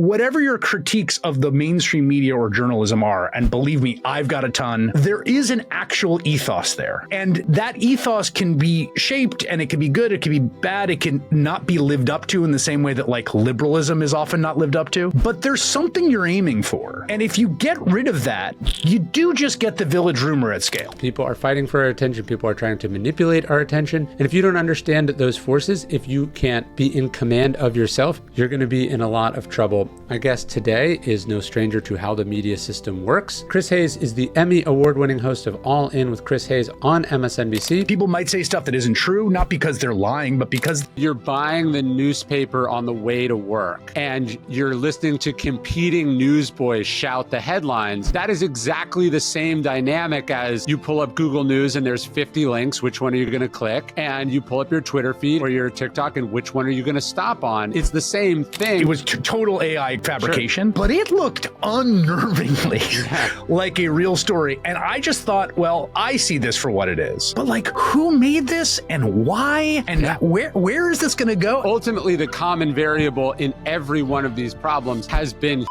whatever your critiques of the mainstream media or journalism are, and believe me, I've got a ton, there is an actual ethos there. And that ethos can be shaped, and it can be good, it can be bad, it can not be lived up to in the same way that like liberalism is often not lived up to. But there's something you're aiming for. And if you get rid of that, you do just get the village rumor at scale. People are fighting for our attention. People are trying to manipulate our attention. And if you don't understand those forces, if you can't be in command of yourself, you're going to be in a lot of trouble. My guest today is no stranger to how the media system works. Chris Hayes is the Emmy award-winning host of All In with Chris Hayes on MSNBC. People might say stuff that isn't true, not because they're lying, but because you're buying the newspaper on the way to work and you're listening to competing newsboys shout the headlines. That is exactly the same dynamic as you pull up Google News and there's 50 links. Which one are you going to click? And you pull up your Twitter feed or your TikTok and which one are you going to stop on? It's the same thing. It was total AI fabrication, but it looked unnervingly like a real story. And I just thought, well, I see this for what it is. But like, who made this and why? And where is this going to go? Ultimately, the common variable in every one of these problems has been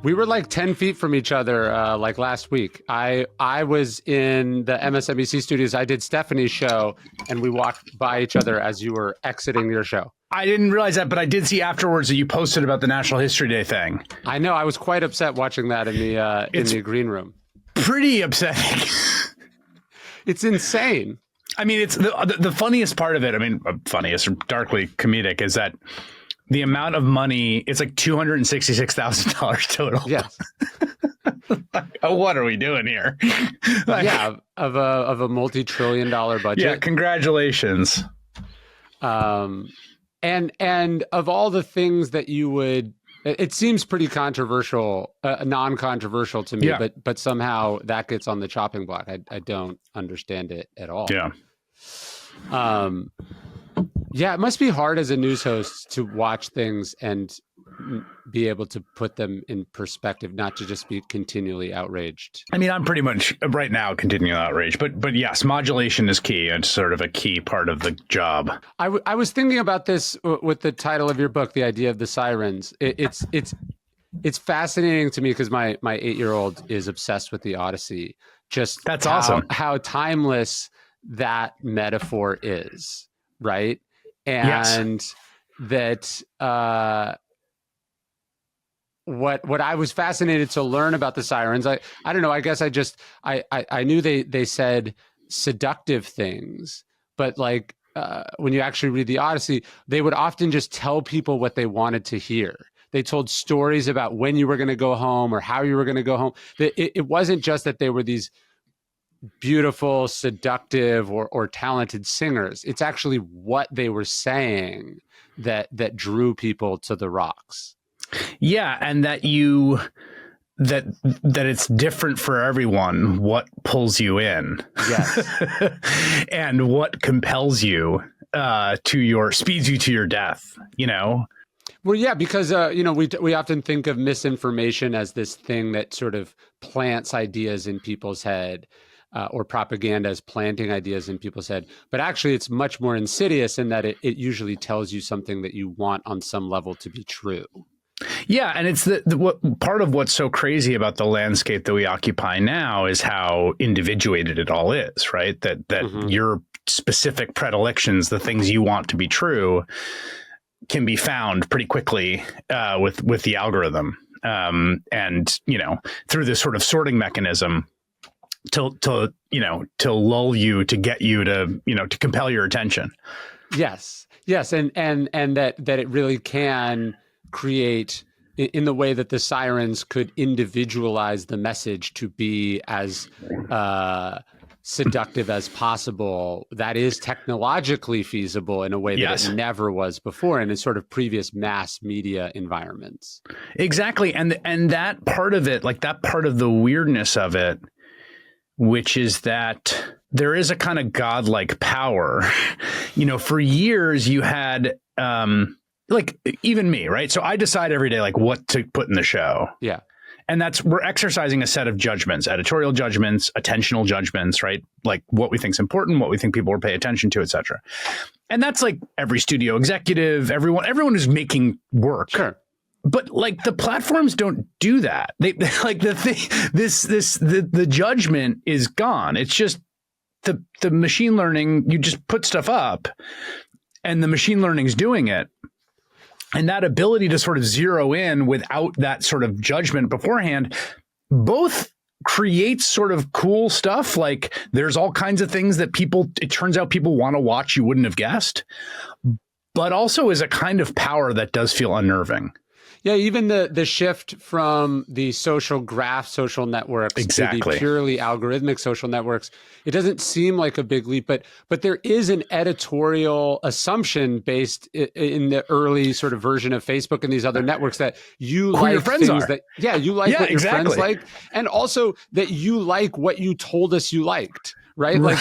we were like 10 feet from each other like last week. I was in the MSNBC studios. I did Stephanie's show and we walked by each other as you were exiting your show. I didn't realize that, but I did see afterwards that you posted about the National History Day thing. I know. I was quite upset watching that in the green room. Pretty upsetting. It's insane. I mean, it's the funniest part of it. I mean, funniest or darkly comedic is that the amount of money, it's like $266,000 total. Yes. What are we doing here? Of a multi-trillion-dollar budget. Yeah, congratulations. And of all the things that you would, it seems pretty controversial, non-controversial to me, but somehow that gets on the chopping block. I don't understand it at all. Yeah. Yeah, it must be hard as a news host to watch things and be able to put them in perspective, not to just be continually outraged. I mean, I'm pretty much right now continually outraged, but yes, modulation is key and sort of a key part of the job. I was thinking about this with the title of your book, The Idea of the Sirens. It's fascinating to me because my 8-year-old is obsessed with the Odyssey. That's awesome. How timeless that metaphor is, right? And that what I was fascinated to learn about the sirens, I don't know, I guess I knew they said seductive things, but like when you actually read the Odyssey, they would often just tell people what they wanted to hear. They told stories about when you were going to go home or how you were going to go home. It wasn't just that they were these beautiful, seductive, or talented singers. It's actually what they were saying that drew people to the rocks. Yeah, and that it's different for everyone what pulls you in. Yes. And what compels you speeds you to your death, you know? Well, yeah, because we often think of misinformation as this thing that sort of plants ideas in people's head. Or propaganda as planting ideas in people's head. But actually, it's much more insidious in that it usually tells you something that you want on some level to be true. Yeah, and it's what part of what's so crazy about the landscape that we occupy now is how individuated it all is, right? That your specific predilections, the things you want to be true, can be found pretty quickly with the algorithm, and through this sort of sorting mechanism. To lull you, to get you to compel your attention. Yes, and that it really can create, in the way that the sirens could individualize the message to be as seductive as possible. That is technologically feasible in a way that it never was before, and in sort of previous mass media environments. Exactly, and that part of it, like that part of the weirdness of it, which is that there is a kind of godlike power. For years you had, like even me, right? So I decide every day, like what to put in the show. Yeah. And we're exercising a set of judgments, editorial judgments, attentional judgments, right? Like what we think is important, what we think people will pay attention to, et cetera. And that's like every studio executive, everyone who's making work. Sure. But like the platforms don't do that. They like the judgment is gone. It's just the machine learning, you just put stuff up and the machine learning is doing it. And that ability to sort of zero in without that sort of judgment beforehand, both creates sort of cool stuff. Like there's all kinds of things that it turns out people want to watch you wouldn't have guessed, but also is a kind of power that does feel unnerving. Yeah, even the shift from the social graph social networks to the purely algorithmic social networks, it doesn't seem like a big leap, but there is an editorial assumption based in the early sort of version of Facebook and these other networks that you like your friends things are. That you like what your friends like, and also that you like what you told us you liked. Right? Like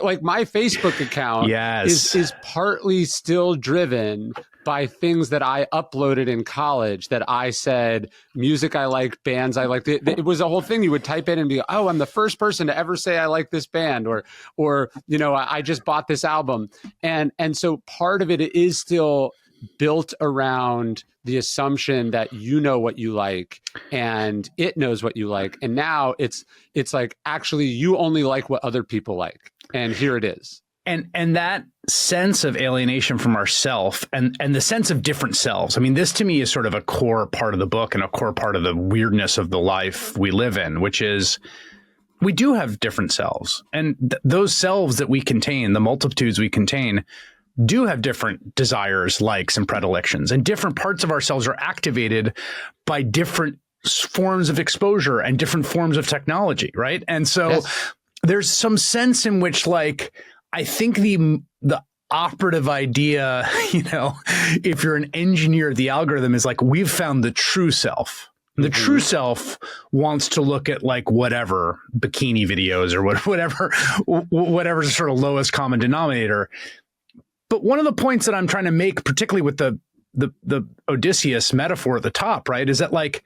like my Facebook account is partly still driven by things that I uploaded in college that I said, music I liked, bands I liked. It was a whole thing. You would type in and be, oh, I'm the first person to ever say I like this band, or I just bought this album. And so part of it is still built around the assumption that you know what you like and it knows what you like. And now it's like, actually, you only like what other people like. And here it is. And that sense of alienation from ourself and the sense of different selves. I mean, this to me is sort of a core part of the book and a core part of the weirdness of the life we live in, which is we do have different selves. And those selves that we contain, the multitudes we contain, do have different desires, likes, and predilections. And different parts of ourselves are activated by different forms of exposure and different forms of technology, right? And so there's some sense in which, like, I think the operative idea, if you're an engineer of the algorithm, is like, we've found the true self. The true self wants to look at like whatever bikini videos or whatever's sort of lowest common denominator. But one of the points that I'm trying to make, particularly with the Odysseus metaphor at the top, right, is that like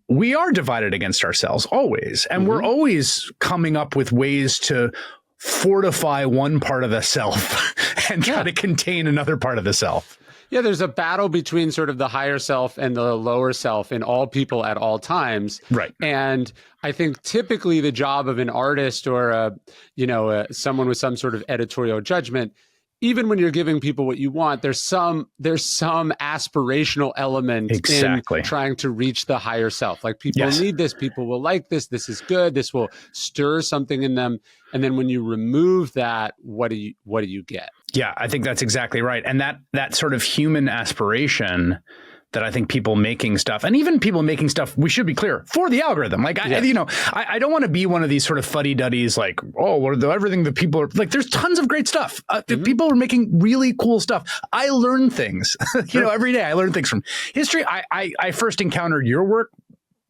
we are divided against ourselves always, and we're always coming up with ways to fortify one part of the self and try to contain another part of the self. Yeah, there's a battle between sort of the higher self and the lower self in all people at all times. Right. And I think typically the job of an artist or someone with some sort of editorial judgment, even when you're giving people what you want, there's some aspirational element in trying to reach the higher self. Like people need this, people will like this, this is good, this will stir something in them. And then when you remove that, what do you get? Yeah, I think that's exactly right. And that sort of human aspiration that I think people making stuff, and even people making stuff, we should be clear, for the algorithm. Like, I don't want to be one of these sort of fuddy-duddies like, oh, everything that people are like, there's tons of great stuff. People are making really cool stuff. I learn things, every day I learn things from history. I first encountered your work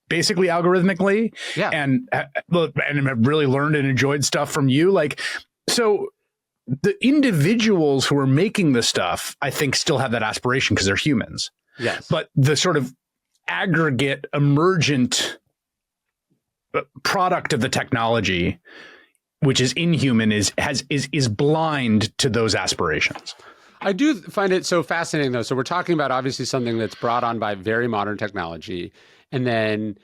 basically algorithmically and have really learned and enjoyed stuff from you. Like, so the individuals who are making the stuff, I think still have that aspiration because they're humans. Yes. But the sort of aggregate emergent product of the technology, which is inhuman, is blind to those aspirations. I do find it so fascinating, though. So we're talking about obviously something that's brought on by very modern technology. And then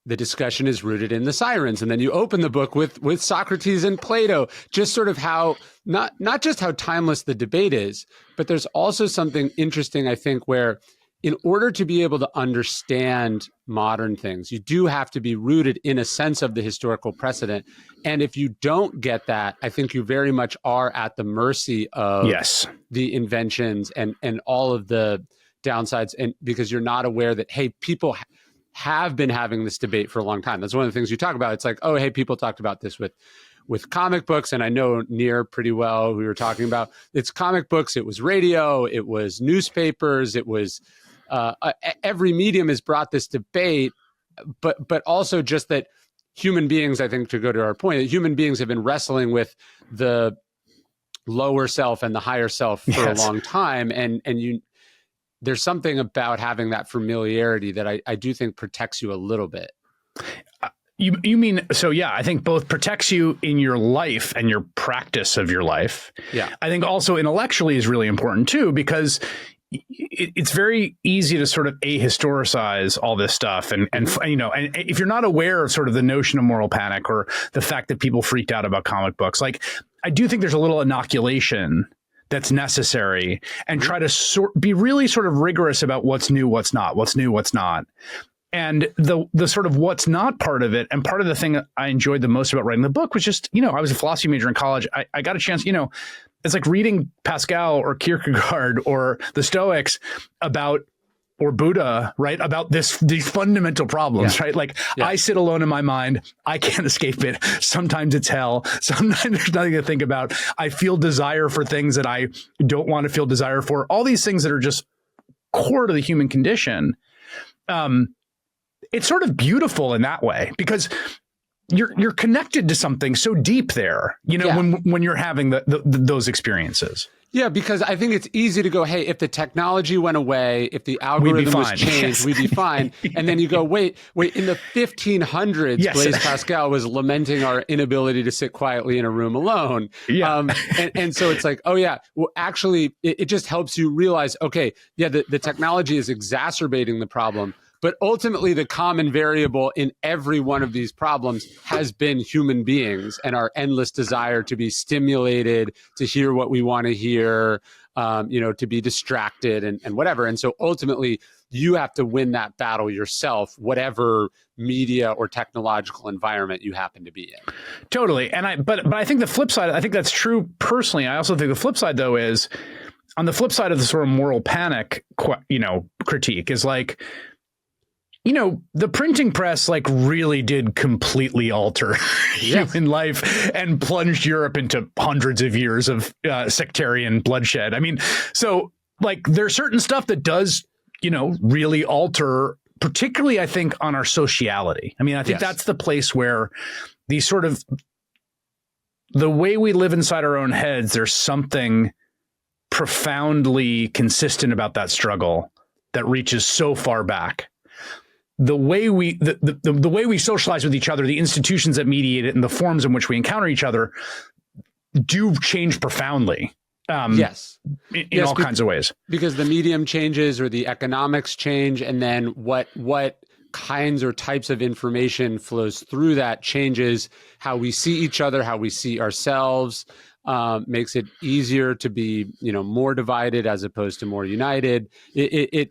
the discussion is rooted in the sirens. And then you open the book with Socrates and Plato, just sort of how, not just how timeless the debate is, but there's also something interesting, I think, where in order to be able to understand modern things, you do have to be rooted in a sense of the historical precedent. And if you don't get that, I think you very much are at the mercy of the inventions and all of the downsides, and because you're not aware that, hey, people have been having this debate for a long time. That's one of the things you talk about. It's like, oh, hey, people talked about this with comic books, and I know Nir pretty well, who we were talking about. It's comic books, it was radio, it was newspapers, it was every medium has brought this debate, but also just that human beings, I think, to go to our point, that human beings have been wrestling with the lower self and the higher self for a long time, and there's something about having that familiarity that I do think protects you a little bit. You mean, so yeah, I think both protects you in your life and your practice of your life. Yeah. I think also intellectually is really important too, because it's very easy to sort of ahistoricize all this stuff. And you know, and if you're not aware of sort of the notion of moral panic or the fact that people freaked out about comic books, like I do think there's a little inoculation that's necessary, and try to be really sort of rigorous about what's new, what's not, what's new, what's not. And the sort of what's not part of it, and part of the thing that I enjoyed the most about writing the book was just, you know, I was a philosophy major in college. I got a chance, you know, it's like reading Pascal or Kierkegaard or the Stoics about, or Buddha, right? About these fundamental problems, right? Like I sit alone in my mind. I can't escape it. Sometimes it's hell. Sometimes there's nothing to think about. I feel desire for things that I don't want to feel desire for. All these things that are just core to the human condition. It's sort of beautiful in that way, because you're connected to something so deep there, you know, when you're having those experiences. Yeah, because I think it's easy to go, hey, if the technology went away, if the algorithm was changed, we'd be fine. And then you go, wait, in the 1500s, Blaise Pascal was lamenting our inability to sit quietly in a room alone. And so it's like, oh yeah, well, actually, it just helps you realize, okay, yeah, the technology is exacerbating the problem. But ultimately, the common variable in every one of these problems has been human beings and our endless desire to be stimulated, to hear what we want to hear, you know, to be distracted and whatever. And so ultimately, you have to win that battle yourself, whatever media or technological environment you happen to be in. Totally. And but I think the flip side, I think that's true personally. I also think the flip side, though, is on the flip side of the sort of moral panic, you know, critique is like, you know, the printing press like really did completely alter human life and plunged Europe into hundreds of years of sectarian bloodshed. I mean, so like there's certain stuff that does, you know, really alter, particularly I think on our sociality. I mean, I think that's the place where these sort of the way we live inside our own heads, there's something profoundly consistent about that struggle that reaches so far back. The way we the way we socialize with each other, the institutions that mediate it, and the forms in which we encounter each other do change profoundly. In all kinds of ways. Because the medium changes or the economics change, and then what kinds or types of information flows through that changes how we see each other, how we see ourselves. Makes it easier to be, you know, more divided as opposed to more united. It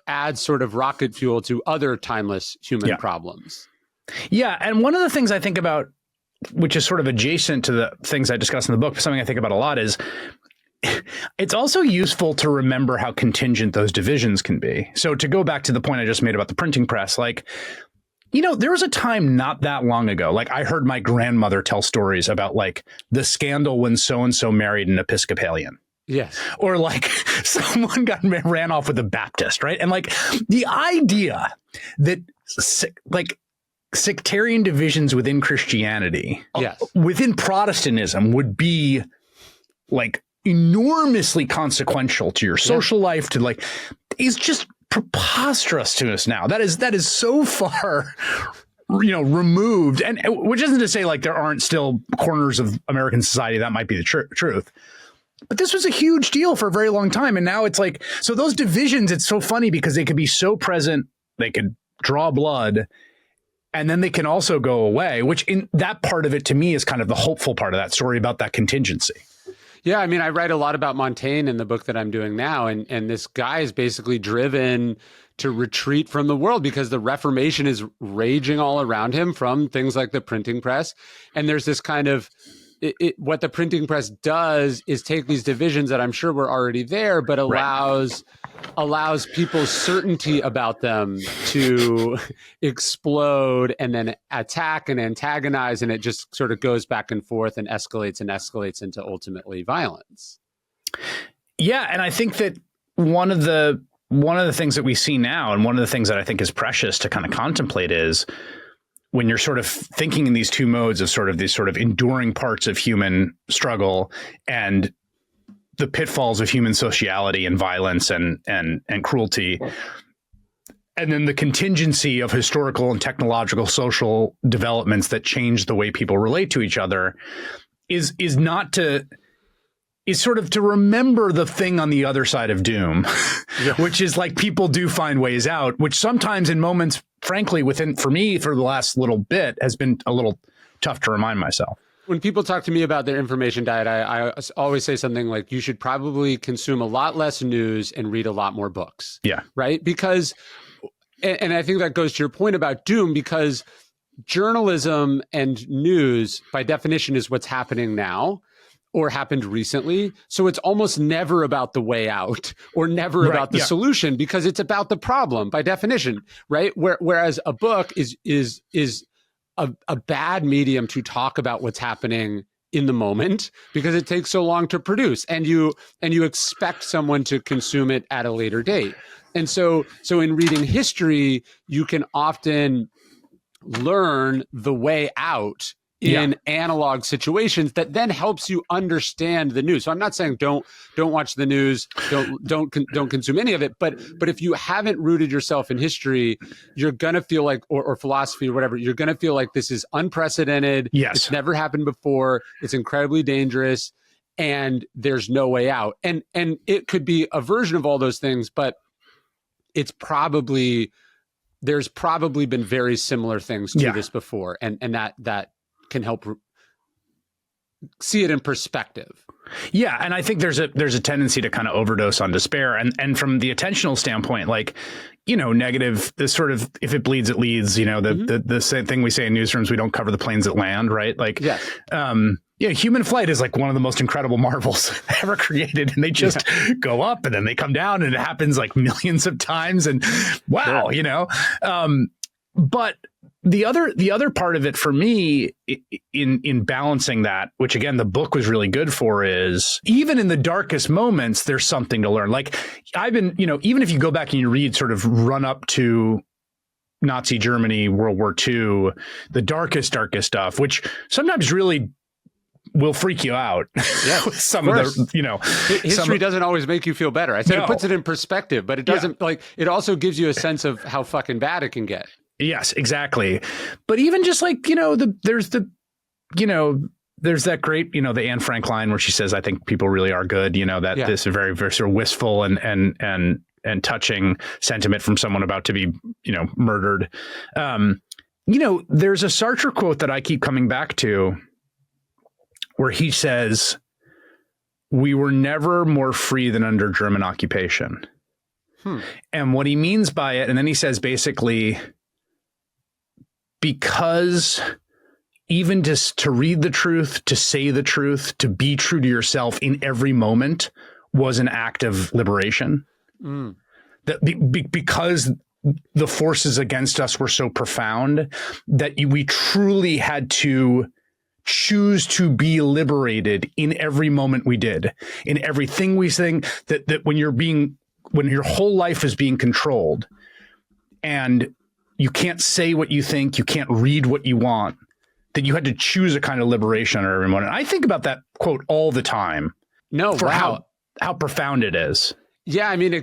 adds sort of rocket fuel to other timeless human problems. Yeah, and one of the things I think about, which is sort of adjacent to the things I discuss in the book, but something I think about a lot, is it's also useful to remember how contingent those divisions can be. So to go back to the point I just made about the printing press, like, you know, there was a time not that long ago, like I heard my grandmother tell stories about like the scandal when so-and-so married an Episcopalian. Yes. Or like someone ran off with a Baptist, right? And like the idea that like sectarian divisions within Christianity, within Protestantism would be like enormously consequential to your social life, to like, is just preposterous to us now. That is so far, you know, removed, and which isn't to say like there aren't still corners of American society that might be the truth, but this was a huge deal for a very long time, and now it's like, so those divisions, it's so funny because they could be so present, they could draw blood, and then they can also go away, which in that part of it to me is kind of the hopeful part of that story about that contingency. Yeah, I mean, I write a lot about Montaigne in the book that I'm doing now, and this guy is basically driven to retreat from the world because the Reformation is raging all around him from things like the printing press. And there's this kind of, what the printing press does is take these divisions that I'm sure were already there, but allows people's certainty about them to explode and then attack and antagonize, and it just sort of goes back and forth and escalates into ultimately violence. Yeah, and I think that one of the things that we see now, and one of the things that I think is precious to kind of contemplate, is when you're sort of thinking in these two modes of sort of these sort of enduring parts of human struggle and the pitfalls of human sociality and violence and cruelty. And then the contingency of historical and technological social developments that change the way people relate to each other is sort of to remember the thing on the other side of doom, which is like people do find ways out, which sometimes in moments, frankly, for me, for the last little bit has been a little tough to remind myself. When people talk to me about their information diet, I always say something like, you should probably consume a lot less news and read a lot more books. Yeah. Right? Because, and I think that goes to your point about doom, because journalism and news by definition is what's happening now or happened recently. So it's almost never about the way out or never about the solution, because it's about the problem by definition, right? Whereas a book is a bad medium to talk about what's happening in the moment, because it takes so long to produce, and you expect someone to consume it at a later date. And so in reading history, you can often learn the way out in analog situations that then helps you understand the news. So I'm not saying don't watch the news, don't consume any of it, but if you haven't rooted yourself in history, you're gonna feel like, or philosophy or whatever, you're gonna feel like this is unprecedented. Yes. It's never happened before. It's incredibly dangerous, and there's no way out. And it could be a version of all those things, but there's probably been very similar things to this before, and that can help see it in perspective. Yeah, and I think there's a tendency to kind of overdose on despair, and from the attentional standpoint, like, negative, this sort of, if it bleeds, it leads. The same thing we say in newsrooms: we don't cover the planes that land, right? Like, human flight is like one of the most incredible marvels ever created, and they just go up and then they come down, and it happens like millions of times, and wow, but the other part of it for me in balancing that, which again, the book was really good for, is even in the darkest moments, there's something to learn. Like I've been, even if you go back and you read sort of run up to Nazi Germany, World War II, the darkest stuff, which sometimes really will freak you out. Yeah, with some of the, history doesn't always make you feel better. I said it puts it in perspective, but it doesn't it also gives you a sense of how fucking bad it can get. Yes, exactly. But even just like, there's that great, the Anne Frank line where she says, I think people really are good, this very, very sort of wistful and touching sentiment from someone about to be, murdered. There's a Sartre quote that I keep coming back to where he says, we were never more free than under German occupation. And what he means by it, and then he says basically, because even just to read the truth, to say the truth, to be true to yourself in every moment was an act of liberation. Because the forces against us were so profound that we truly had to choose to be liberated in every moment we did, in everything we sing, that when your whole life is being controlled and you can't say what you think, you can't read what you want, that you had to choose a kind of liberation under every moment. And I think about that quote all the time. How profound it is. Yeah, I mean,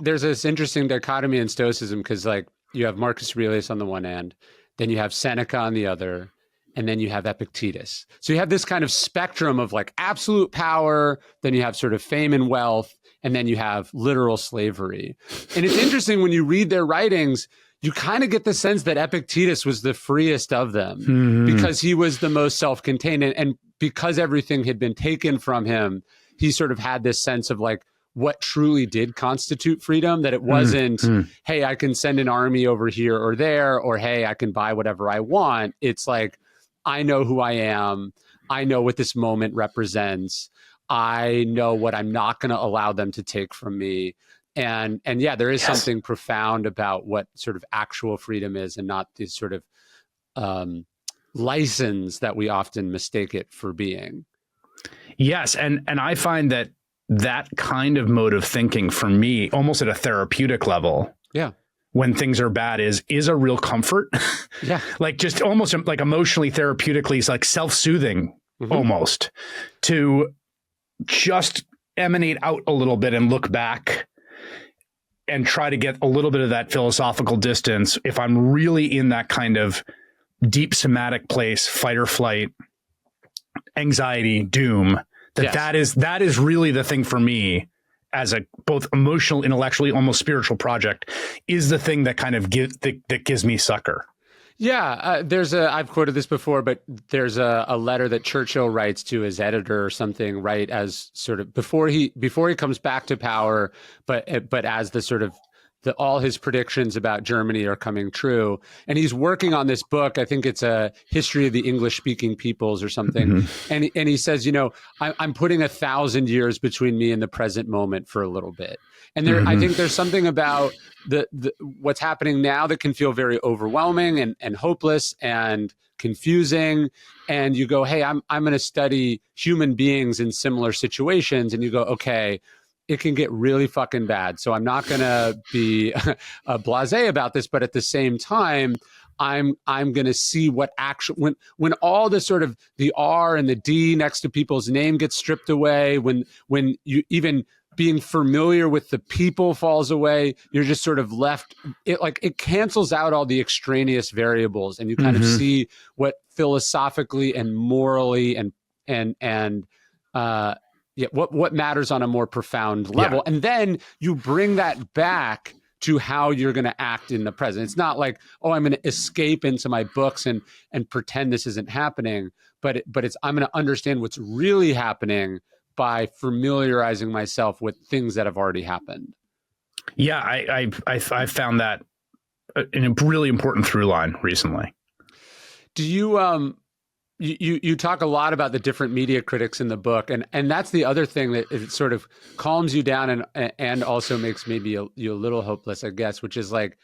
there's this interesting dichotomy in Stoicism, because like you have Marcus Aurelius on the one hand, then you have Seneca on the other, and then you have Epictetus. So you have this kind of spectrum of like absolute power, then you have sort of fame and wealth, and then you have literal slavery. And it's interesting when you read their writings, you kind of get the sense that Epictetus was the freest of them because he was the most self-contained, and because everything had been taken from him, he sort of had this sense of like what truly did constitute freedom, that it wasn't, hey, I can send an army over here or there, or hey, I can buy whatever I want. It's like, I know who I am. I know what this moment represents. I know what I'm not going to allow them to take from me. And yeah, there is something profound about what sort of actual freedom is, and not this sort of license that we often mistake it for being. Yes. And I find that kind of mode of thinking for me, almost at a therapeutic level, when things are bad, is a real comfort. Like just almost like emotionally, therapeutically, it's like self-soothing almost, to just emanate out a little bit and look back and try to get a little bit of that philosophical distance, if I'm really in that kind of deep somatic place, fight or flight, anxiety, doom, that is really the thing for me as a both emotional, intellectually, almost spiritual project, is the thing that kind of that gives me succor. Yeah, I've quoted this before, but there's a letter that Churchill writes to his editor or something, right, as sort of before he comes back to power, but as the sort of all his predictions about Germany are coming true. And he's working on this book. I think it's a history of the English speaking peoples or something. Mm-hmm. And he says, I'm putting 1,000 years between me and the present moment for a little bit. And there, I think there's something about the what's happening now that can feel very overwhelming and hopeless and confusing. And you go, hey, I'm going to study human beings in similar situations. And you go, okay, it can get really fucking bad. So I'm not going to be blasé about this, but at the same time, I'm going to see what actually, when all the sort of the R and the D next to people's name gets stripped away, when you even being familiar with the people falls away, you're just sort of left, it cancels out all the extraneous variables, and you kind of see what philosophically and morally what matters on a more profound level. Yeah. And then you bring that back to how you're going to act in the present. It's not like, oh, I'm going to escape into my books and pretend this isn't happening, but it's I'm going to understand what's really happening by familiarizing myself with things that have already happened. Yeah, I found that a really important through line recently. Do you you talk a lot about the different media critics in the book, and that's the other thing that it sort of calms you down and also makes maybe you a little hopeless, I guess, which is like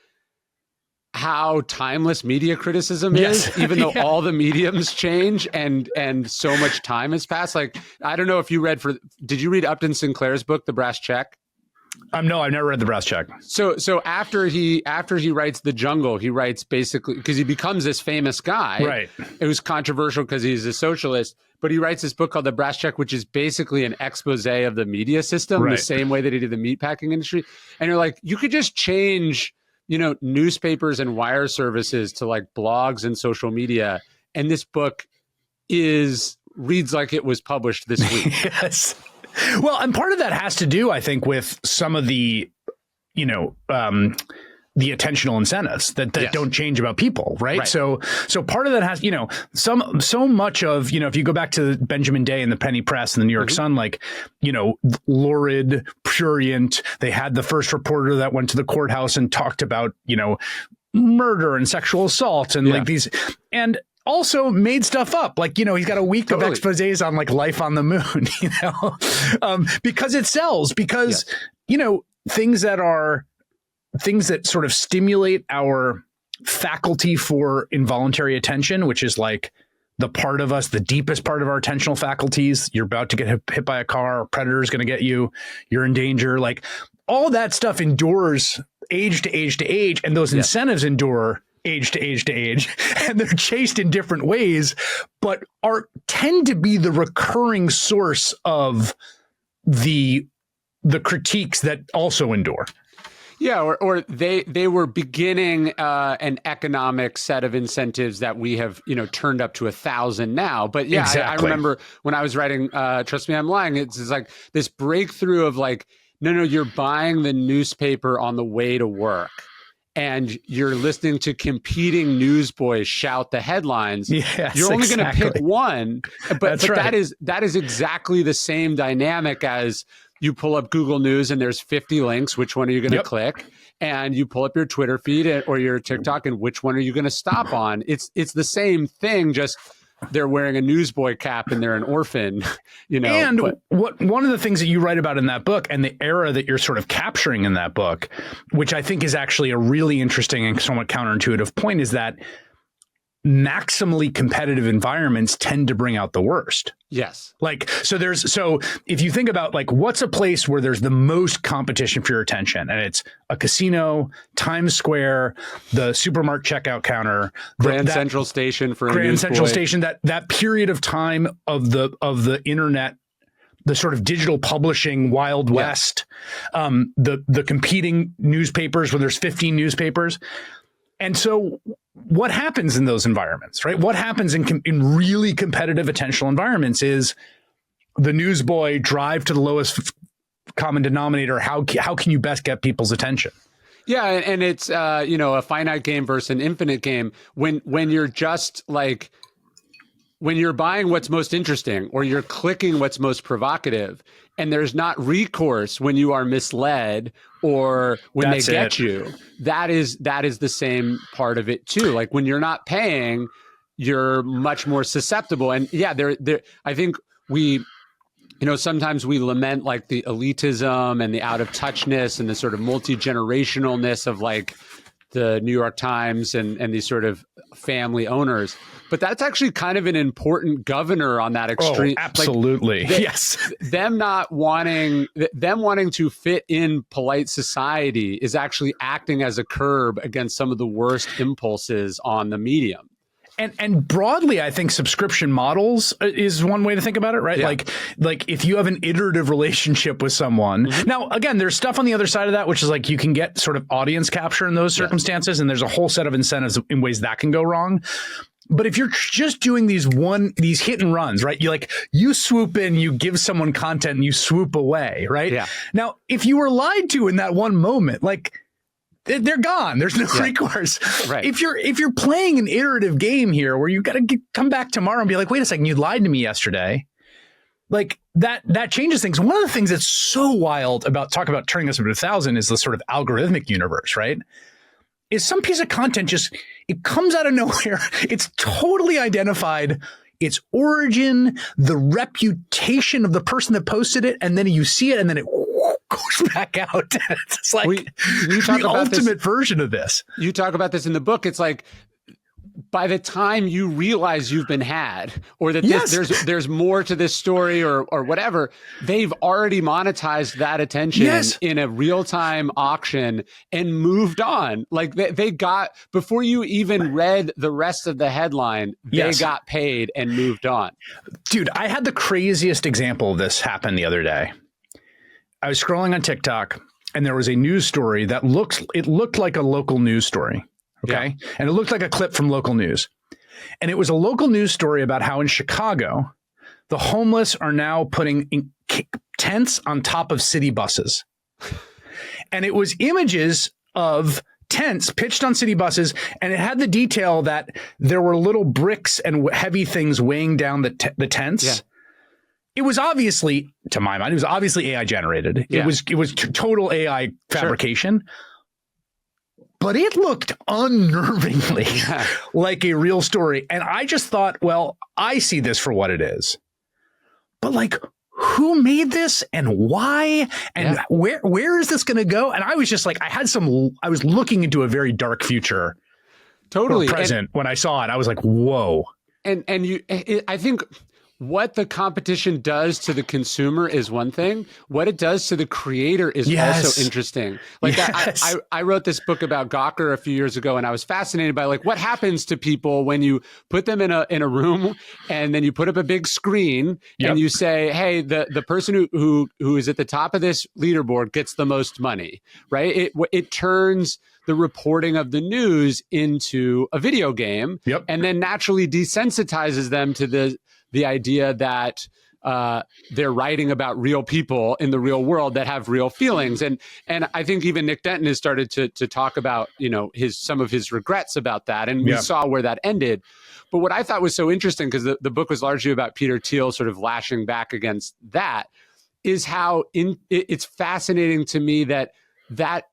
how timeless media criticism is, even though all the mediums change and so much time has passed. Like, I don't know if you did you read Upton Sinclair's book, The Brass Check? No, I've never read The Brass Check. So after he writes The Jungle, he writes basically, because he becomes this famous guy. Right. It was controversial because he's a socialist, but he writes this book called The Brass Check, which is basically an expose of the media system, the same way that he did the meatpacking industry. And you're like, you could just change, newspapers and wire services to like blogs and social media, and this book reads like it was published this week. Yes. Well, and part of that has to do, I think, with some of the, the attentional incentives that don't change about people, right? So part of that has, so much of, if you go back to Benjamin Day and the Penny Press and the New York Sun, like, lurid, prurient. They had the first reporter that went to the courthouse and talked about, murder and sexual assault and like these, and also made stuff up. Like, he's got a week of exposés on like life on the moon, because it sells, because, things that sort of stimulate our faculty for involuntary attention, which is like the part of us, the deepest part of our attentional faculties. You're about to get hit by a car, a predator is going to get you, you're in danger. Like all that stuff endures age to age to age. And those incentives endure age to age to age, and they're chased in different ways, but tend to be the recurring source of the critiques that also endure. Yeah, or they were beginning an economic set of incentives that we have, turned up to 1,000 now. But yeah, exactly. I remember when I was writing Trust Me, I'm Lying, it's like this breakthrough of like, no, you're buying the newspaper on the way to work, and you're listening to competing newsboys shout the headlines. Yes, you're only going to pick one, but right. that is exactly the same dynamic as you pull up Google News and there's 50 links. Which one are you going to click? And you pull up your Twitter feed or your TikTok, and which one are you going to stop on? It's the same thing, just they're wearing a newsboy cap and they're an orphan, And one of the things that you write about in that book, and the era that you're sort of capturing in that book, which I think is actually a really interesting and somewhat counterintuitive point, is that maximally competitive environments tend to bring out the worst. Yes. Like, so if you think about like, what's a place where there's the most competition for your attention, and it's a casino, Times Square, the supermarket checkout counter, Grand Central Station for Grand Central Station, that period of time of the internet the sort of digital publishing Wild West, the competing newspapers when there's 15 newspapers. And so what happens in those environments, right? What happens in really competitive attentional environments is the newsboy drive to the lowest common denominator. How can you best get people's attention? Yeah, and it's a finite game versus an infinite game. When you're just like, when you're buying what's most interesting or you're clicking what's most provocative, and there's not recourse when you are misled or when they get you, that is the same part of it too. Like when you're not paying, you're much more susceptible. And yeah, I think sometimes we lament like the elitism and the out of touchness and the sort of multi-generationalness of like the New York Times and these sort of family owners. But that's actually kind of an important governor on that extreme. Oh, absolutely. Like yes. Them wanting to fit in polite society is actually acting as a curb against some of the worst impulses on the medium. And broadly, I think subscription models is one way to think about it, right? Yeah. Like if you have an iterative relationship with someone. Mm-hmm. Now, again, there's stuff on the other side of that, which is like you can get sort of audience capture in those circumstances, and there's a whole set of incentives in ways that can go wrong. But if you're just doing these hit and runs, right? You swoop in, you give someone content, and you swoop away, right? Yeah. Now, if you were lied to in that one moment, like they're gone. There's no recourse. Right. If you're playing an iterative game here, where you got to come back tomorrow and be like, wait a second, you lied to me yesterday. Like that changes things. One of the things that's so wild about turning this into 1,000 is the sort of algorithmic universe, right? Is some piece of content it comes out of nowhere. It's totally identified, its origin, the reputation of the person that posted it, and then you see it, and then it goes back out. It's like the ultimate version of this. You talk about this in the book. It's like, by the time you realize you've been had, or that there's more to this story or whatever, they've already monetized that attention in a real-time auction and moved on. Like they got, before you even read the rest of the headline, they got paid and moved on. Dude, I had the craziest example of this happen the other day. I was scrolling on TikTok and there was a news story that looked like a local news story. Okay. Yeah. And it looked like a clip from local news. And it was a local news story about how in Chicago, the homeless are now putting tents on top of city buses. And it was images of tents pitched on city buses. And it had the detail that there were little bricks and heavy things weighing down the tents. Yeah. It was obviously, to my mind, AI generated. Yeah. It was total AI fabrication. Sure. But it looked unnervingly like a real story. And I just thought, well, I see this for what it is. But like, who made this and why? And where is this going to go? And I was just like, I was looking into a very dark future. Totally. Present. When I saw it, I was like, whoa. I think what the competition does to the consumer is one thing. What it does to the creator is also interesting. Like I wrote this book about Gawker a few years ago, and I was fascinated by like what happens to people when you put them in a room and then you put up a big screen and you say, hey, the person who is at the top of this leaderboard gets the most money, right? It turns the reporting of the news into a video game and then naturally desensitizes them to the idea that they're writing about real people in the real world that have real feelings. And I think even Nick Denton has started to talk about, some of his regrets about that. And we saw where that ended. But what I thought was so interesting, because the book was largely about Peter Thiel sort of lashing back against that, is how it's fascinating to me that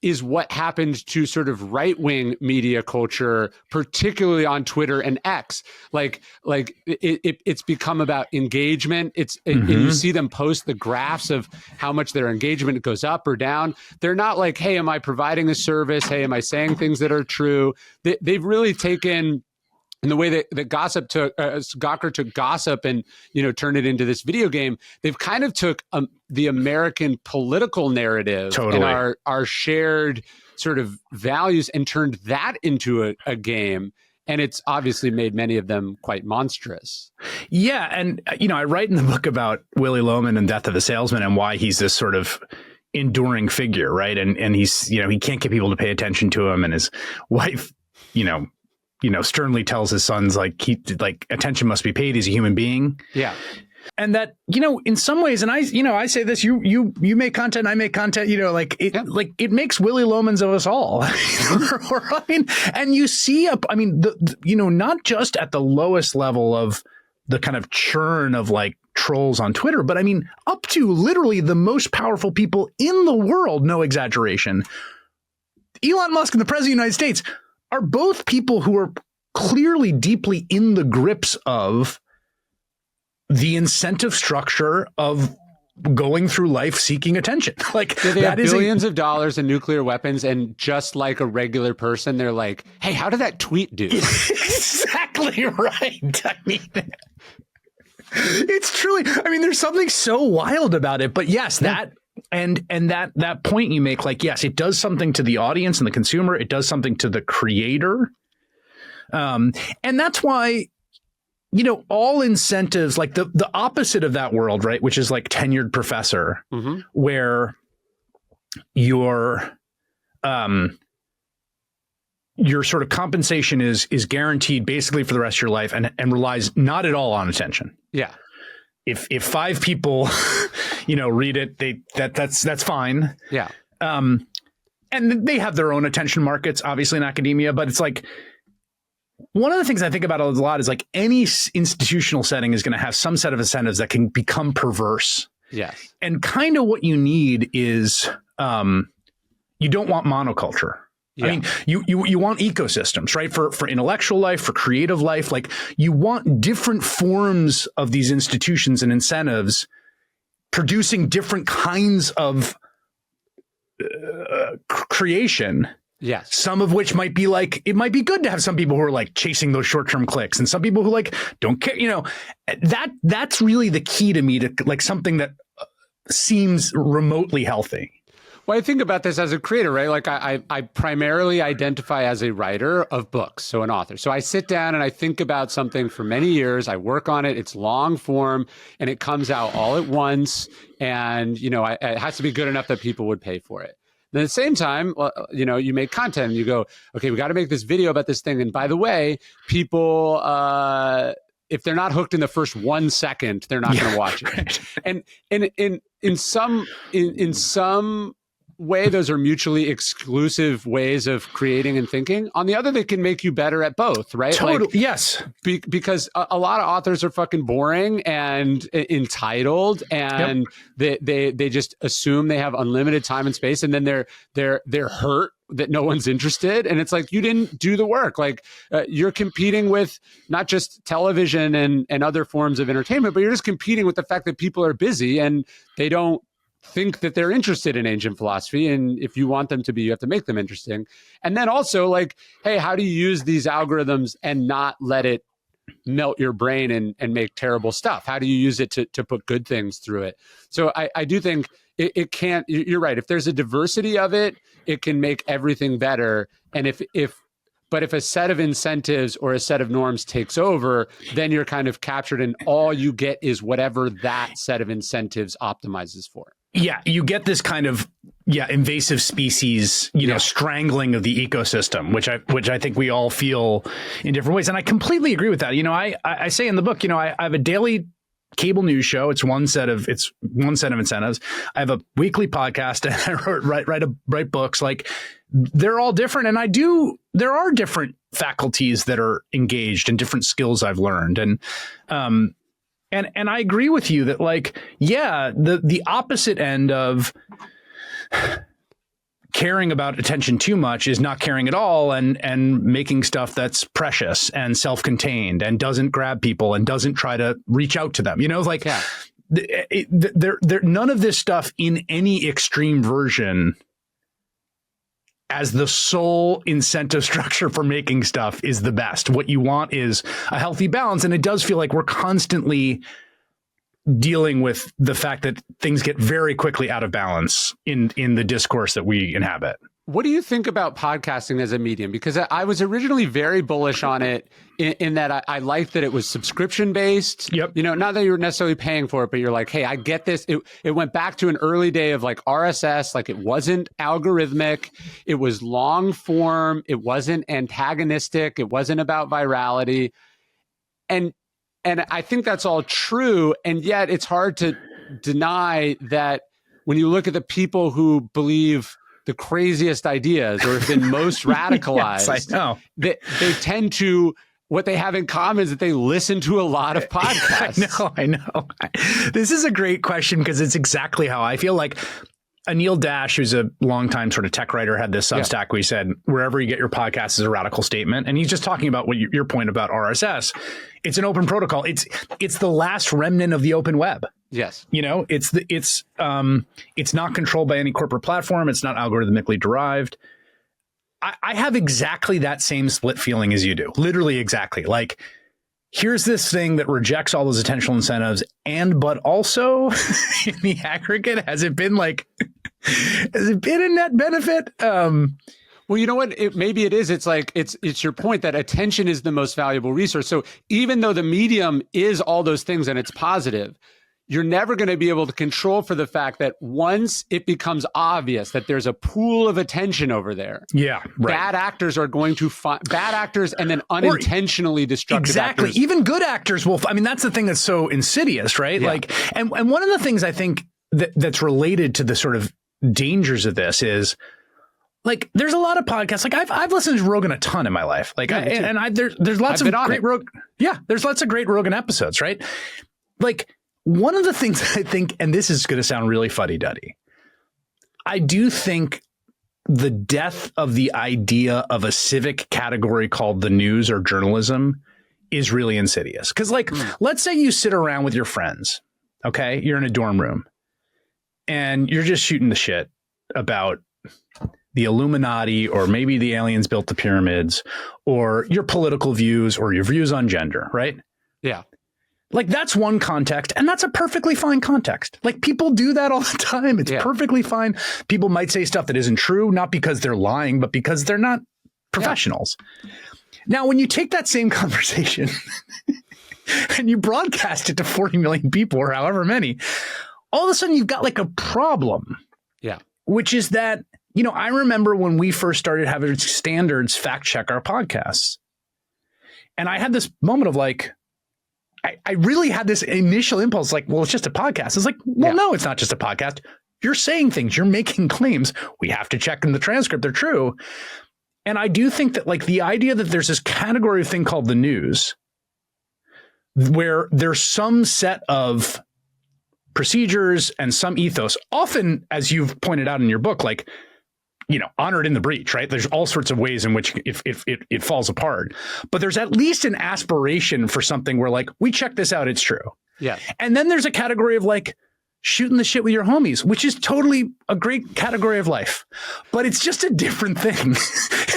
is what happened to sort of right-wing media culture, particularly on Twitter and X. Like it's become about engagement. You see them post the graphs of how much their engagement goes up or down. They're not like, hey, am I providing a service? Hey, am I saying things that are true? They've really taken, in the way that Gawker took gossip and turned it into this video game, they've kind of took the American political narrative and our shared sort of values and turned that into a game. And it's obviously made many of them quite monstrous. Yeah. And, I write in the book about Willy Loman and Death of a Salesman and why he's this sort of enduring figure, right? And he's, he can't get people to pay attention to him. And his wife, sternly tells his sons, attention must be paid. He's a human being. Yeah. And that, in some ways, and I say this, you make content, I make content, it makes Willy Lomans of us all. And you see, not just at the lowest level of the kind of churn of trolls on Twitter, but up to literally the most powerful people in the world, no exaggeration. Elon Musk and the President of the United States are both people who are clearly deeply in the grips of the incentive structure of going through life seeking attention. They have billions of dollars in nuclear weapons, and just like a regular person, they're like, hey, how did that tweet do? Exactly right. It's truly, there's something so wild about it. But yes, that point you make, yes, it does something to the audience and the consumer. It does something to the creator. And that's why, all incentives, the opposite of that world, right, which is tenured professor, where your sort of compensation is guaranteed basically for the rest of your life and relies not at all on attention. Yeah. If 5 people, read it, that's fine. Yeah. And they have their own attention markets, obviously, in academia, but it's one of the things I think about a lot is any institutional setting is going to have some set of incentives that can become perverse. Yes. And kind of what you need is you don't want monoculture. Yeah. You want ecosystems, right? For intellectual life, for creative life, you want different forms of these institutions and incentives producing different kinds of creation. Yes. Some of which might be it might be good to have some people who are chasing those short-term clicks and some people who don't care, that's really the key to me, to something that seems remotely healthy. Well, I think about this as a creator, right? I primarily identify as a writer of books, so an author. So I sit down and I think about something for many years. I work on it. It's long form and it comes out all at once. And, it has to be good enough that people would pay for it. And at the same time, you make content and you go, okay, we got to make this video about this thing. And by the way, people, if they're not hooked in the first 1 second, they're not going to watch it. Right. And in some way, those are mutually exclusive ways of creating and thinking. On the other, they can make you better at both, right? Totally. Yes. Because a lot of authors are fucking boring and entitled, and they just assume they have unlimited time and space, and then they're hurt that no one's interested. And it's you didn't do the work. You're competing with not just television and other forms of entertainment, but you're just competing with the fact that people are busy and they don't think that they're interested in ancient philosophy. And if you want them to be, you have to make them interesting. And then also hey, how do you use these algorithms and not let it melt your brain and make terrible stuff? How do you use it to put good things through it? So I do think it can't, you're right. If there's a diversity of it, it can make everything better. And if a set of incentives or a set of norms takes over, then you're kind of captured and all you get is whatever that set of incentives optimizes for. Yeah, you get this kind of invasive species, strangling of the ecosystem, which I think we all feel in different ways. And I completely agree with that. I say in the book, I have a daily cable news show. It's one set of incentives. I have a weekly podcast and I write books. They're all different. And there are different faculties that are engaged and different skills I've learned. And I agree with you that the opposite end of caring about attention too much is not caring at all and making stuff that's precious and self-contained and doesn't grab people and doesn't try to reach out to them. None of this stuff in any extreme version as the sole incentive structure for making stuff is the best. What you want is a healthy balance. And it does feel like we're constantly dealing with the fact that things get very quickly out of balance in the discourse that we inhabit. What do you think about podcasting as a medium? Because I was originally very bullish on it in that I liked that it was subscription based. Yep. Not that you were necessarily paying for it, but you're like, hey, I get this. It went back to an early day of like RSS, like it wasn't algorithmic. It was long form. It wasn't antagonistic. It wasn't about virality. And I think that's all true. And yet it's hard to deny that when you look at the people who believe the craziest ideas or have been most radicalized, yes, I know. They tend to, what they have in common is that they listen to a lot of podcasts. I know. This is a great question because it's exactly how I feel. Like Anil Dash, who's a longtime sort of tech writer, had this Substack where he said, wherever you get your podcast is a radical statement. And he's just talking about what your point about RSS. It's an open protocol. It's the last remnant of the open web. Yes. It's not controlled by any corporate platform. It's not algorithmically derived. I have exactly that same split feeling as you do. Literally exactly. Like, here's this thing that rejects all those attentional incentives. But also in the aggregate, has it been a net benefit? Well, you know what? Maybe it is. It's like, it's your point that attention is the most valuable resource. So even though the medium is all those things and it's positive, you're never going to be able to control for the fact that once it becomes obvious that there's a pool of attention over there, bad actors are going to find bad actors and then unintentionally destructive actors. Exactly. Even good actors will. I mean, that's the thing that's so insidious, right? Yeah. Like, and one of the things I think that's related to the sort of dangers of this is, like, there's a lot of podcasts. Like I've listened to Rogan a ton in my life. Like, there's lots of great Rogan. Yeah, there's lots of great Rogan episodes, right? Like, one of the things I think, and this is going to sound really fuddy-duddy, I do think the death of the idea of a civic category called the news or journalism is really insidious. Because, like, let's say you sit around with your friends, okay? You're in a dorm room, and you're just shooting the shit about the Illuminati, or maybe the aliens built the pyramids, or your political views, or your views on gender, right? Yeah. Like, that's one context, and that's a perfectly fine context. Like, people do that all the time. It's perfectly fine. People might say stuff that isn't true, not because they're lying, but because they're not professionals. Yeah. Now, when you take that same conversation and you broadcast it to 40 million people or however many, all of a sudden you've got like a problem. Yeah. Which is that, I remember when we first started having standards fact check our podcasts. And I had this moment of like, I really had this initial impulse, like, well, it's just a podcast. It's like, well, no, it's not just a podcast. You're saying things, you're making claims. We have to check in the transcript. They're true. And I do think that, like, the idea that there's this category of thing called the news, where there's some set of procedures and some ethos, often, as you've pointed out in your book, like, honored in the breach, right? There's all sorts of ways in which it falls apart, but there's at least an aspiration for something where, like, we check this out, it's true. Yeah. And then there's a category of, like, shooting the shit with your homies, which is totally a great category of life, but it's just a different thing.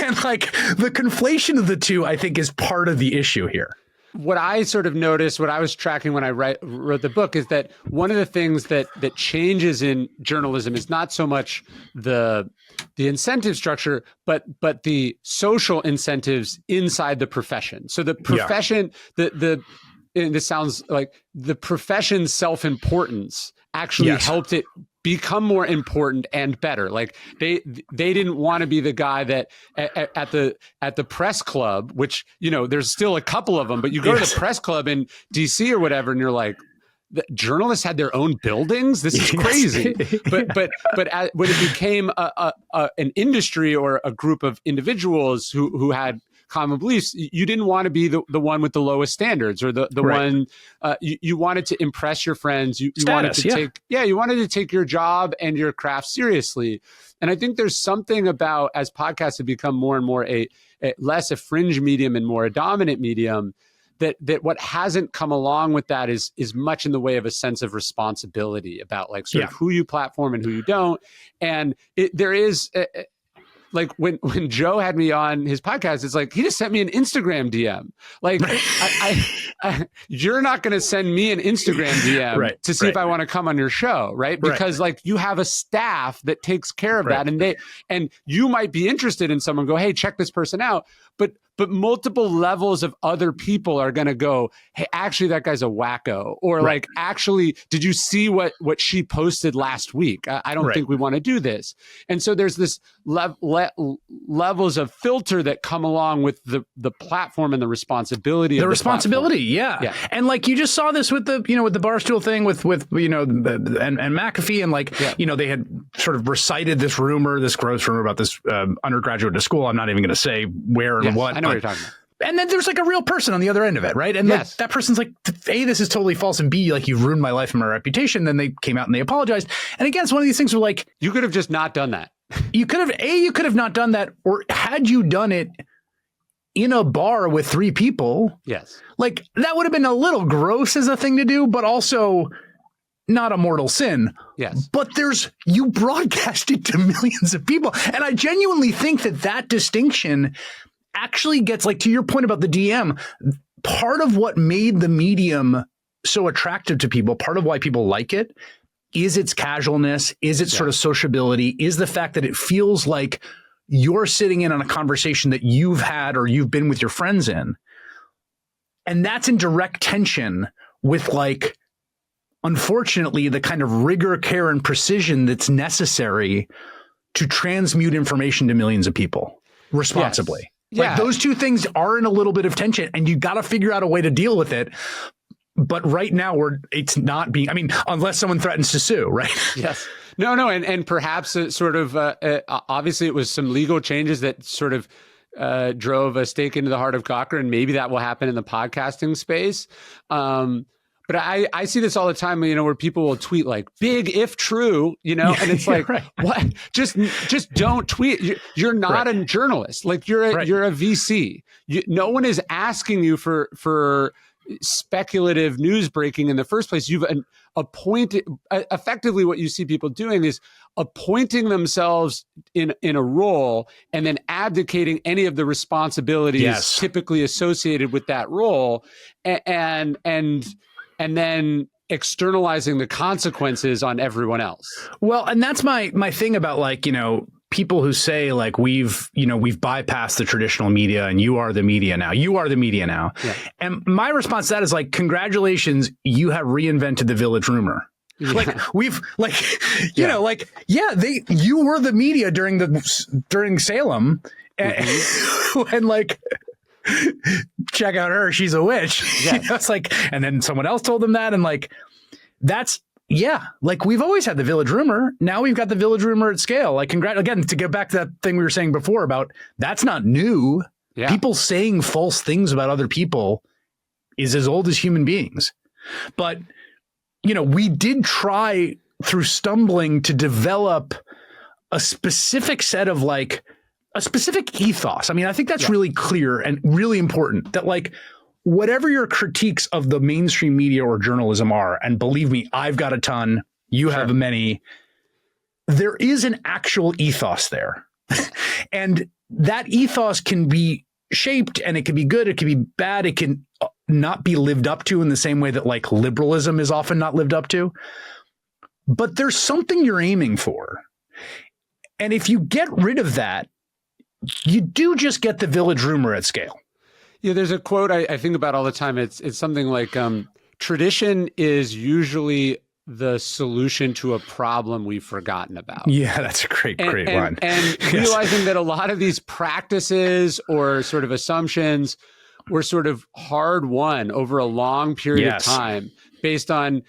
And, like, the conflation of the two, I think, is part of the issue here. What I sort of noticed, what I was tracking when I wrote the book, is that one of the things that changes in journalism is not so much the incentive structure, but the social incentives inside the profession. So the profession, and this sounds like the profession's self-importance actually helped it become more important and better. Like they didn't want to be the guy that at the press club, which, there's still a couple of them, but you go to the press club in DC or whatever, and you're like, the journalists had their own buildings. This is crazy. But when it became an industry or a group of individuals who had common beliefs, you didn't want to be the one with the lowest standards, or the one you wanted to impress your friends. You wanted to you wanted to take your job and your craft seriously. And I think there's something about, as podcasts have become more and more a less a fringe medium and more a dominant medium, that what hasn't come along with that is much in the way of a sense of responsibility about, like, sort of who you platform and who you don't. And there is like when Joe had me on his podcast, it's like he just sent me an Instagram DM. Like you're not going to send me an Instagram DM to see if I want to come on your show, right? Because like you have a staff that takes care of that, and you might be interested in someone. Go, hey, check this person out, but multiple levels of other people are going to go, hey, actually, that guy's a wacko. Or like, actually, did you see what she posted last week? I don't think we want to do this. And so there's this levels of filter that come along with the platform and the responsibility of the responsibility. Yeah. And like, you just saw this with the, with the Barstool thing with and McAfee, and like, they had sort of recited this gross rumor about this undergraduate to school. I'm not even going to say where and what. I know what you're talking about. And then there's like a real person on the other end of it, right? And like, that person's like, A, this is totally false, and B, like, you've ruined my life and my reputation. Then they came out and they apologized. And again, it's one of these things where like, you could have just not done that. You could have not done that, or had you done it in a bar with 3 people, like that would have been a little gross as a thing to do, but also not a mortal sin. But you broadcast it to millions of people. And I genuinely think that distinction actually gets, like, to your point about the DM, part of what made the medium so attractive to people, part of why people like it, is its casualness, is its sort of sociability, is the fact that it feels like you're sitting in on a conversation that you've had or you've been with your friends in. And that's in direct tension with, like, unfortunately, the kind of rigor, care, and precision that's necessary to transmute information to millions of people responsibly. Like, those two things are in a little bit of tension, and you got to figure out a way to deal with it. But right now, it's not being, unless someone threatens to sue, right? No. And perhaps it sort of, obviously it was some legal changes that sort of drove a stake into the heart of Gawker, and maybe that will happen in the podcasting space. But I see this all the time, where people will tweet like "big if true," and it's like, what? Just don't tweet. You're not a journalist. Like you're a VC. No one is asking you for speculative news breaking in the first place. You've appointed. Effectively, what you see people doing is appointing themselves in a role and then abdicating any of the responsibilities typically associated with that role, and then externalizing the consequences on everyone else. Well, and that's my thing about, like, people who say, like, we've bypassed the traditional media and you are the media now. Yeah. And my response to that is, like, congratulations, you have reinvented the village rumor. Yeah. Like, we've, like, you were the media during Salem, and like, check out her, she's a witch. It's like, and then someone else told them that, and like, that's like, we've always had the village rumor. Now we've got the village rumor at scale. Like, again, to get back to that thing we were saying before about, that's not new. People saying false things about other people is as old as human beings. But we did try through stumbling to develop a specific set of, like, a specific ethos. I think that's really clear and really important, that, like, whatever your critiques of the mainstream media or journalism are, and believe me, I've got a ton, you have many, there is an actual ethos there. And that ethos can be shaped, and it can be good, it can be bad, it can not be lived up to in the same way that, like, liberalism is often not lived up to. But there's something you're aiming for. And if you get rid of that, you do just get the village rumor at scale. Yeah, there's a quote I think about all the time. It's something like, tradition is usually the solution to a problem we've forgotten about. Yeah, that's a great line. And realizing that a lot of these practices or sort of assumptions were sort of hard won over a long period of time based on,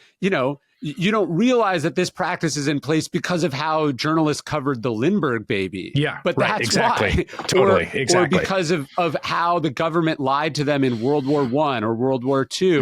you don't realize that this practice is in place because of how journalists covered the Lindbergh baby. But that's why. Totally. Or because of how the government lied to them in World War I or World War II,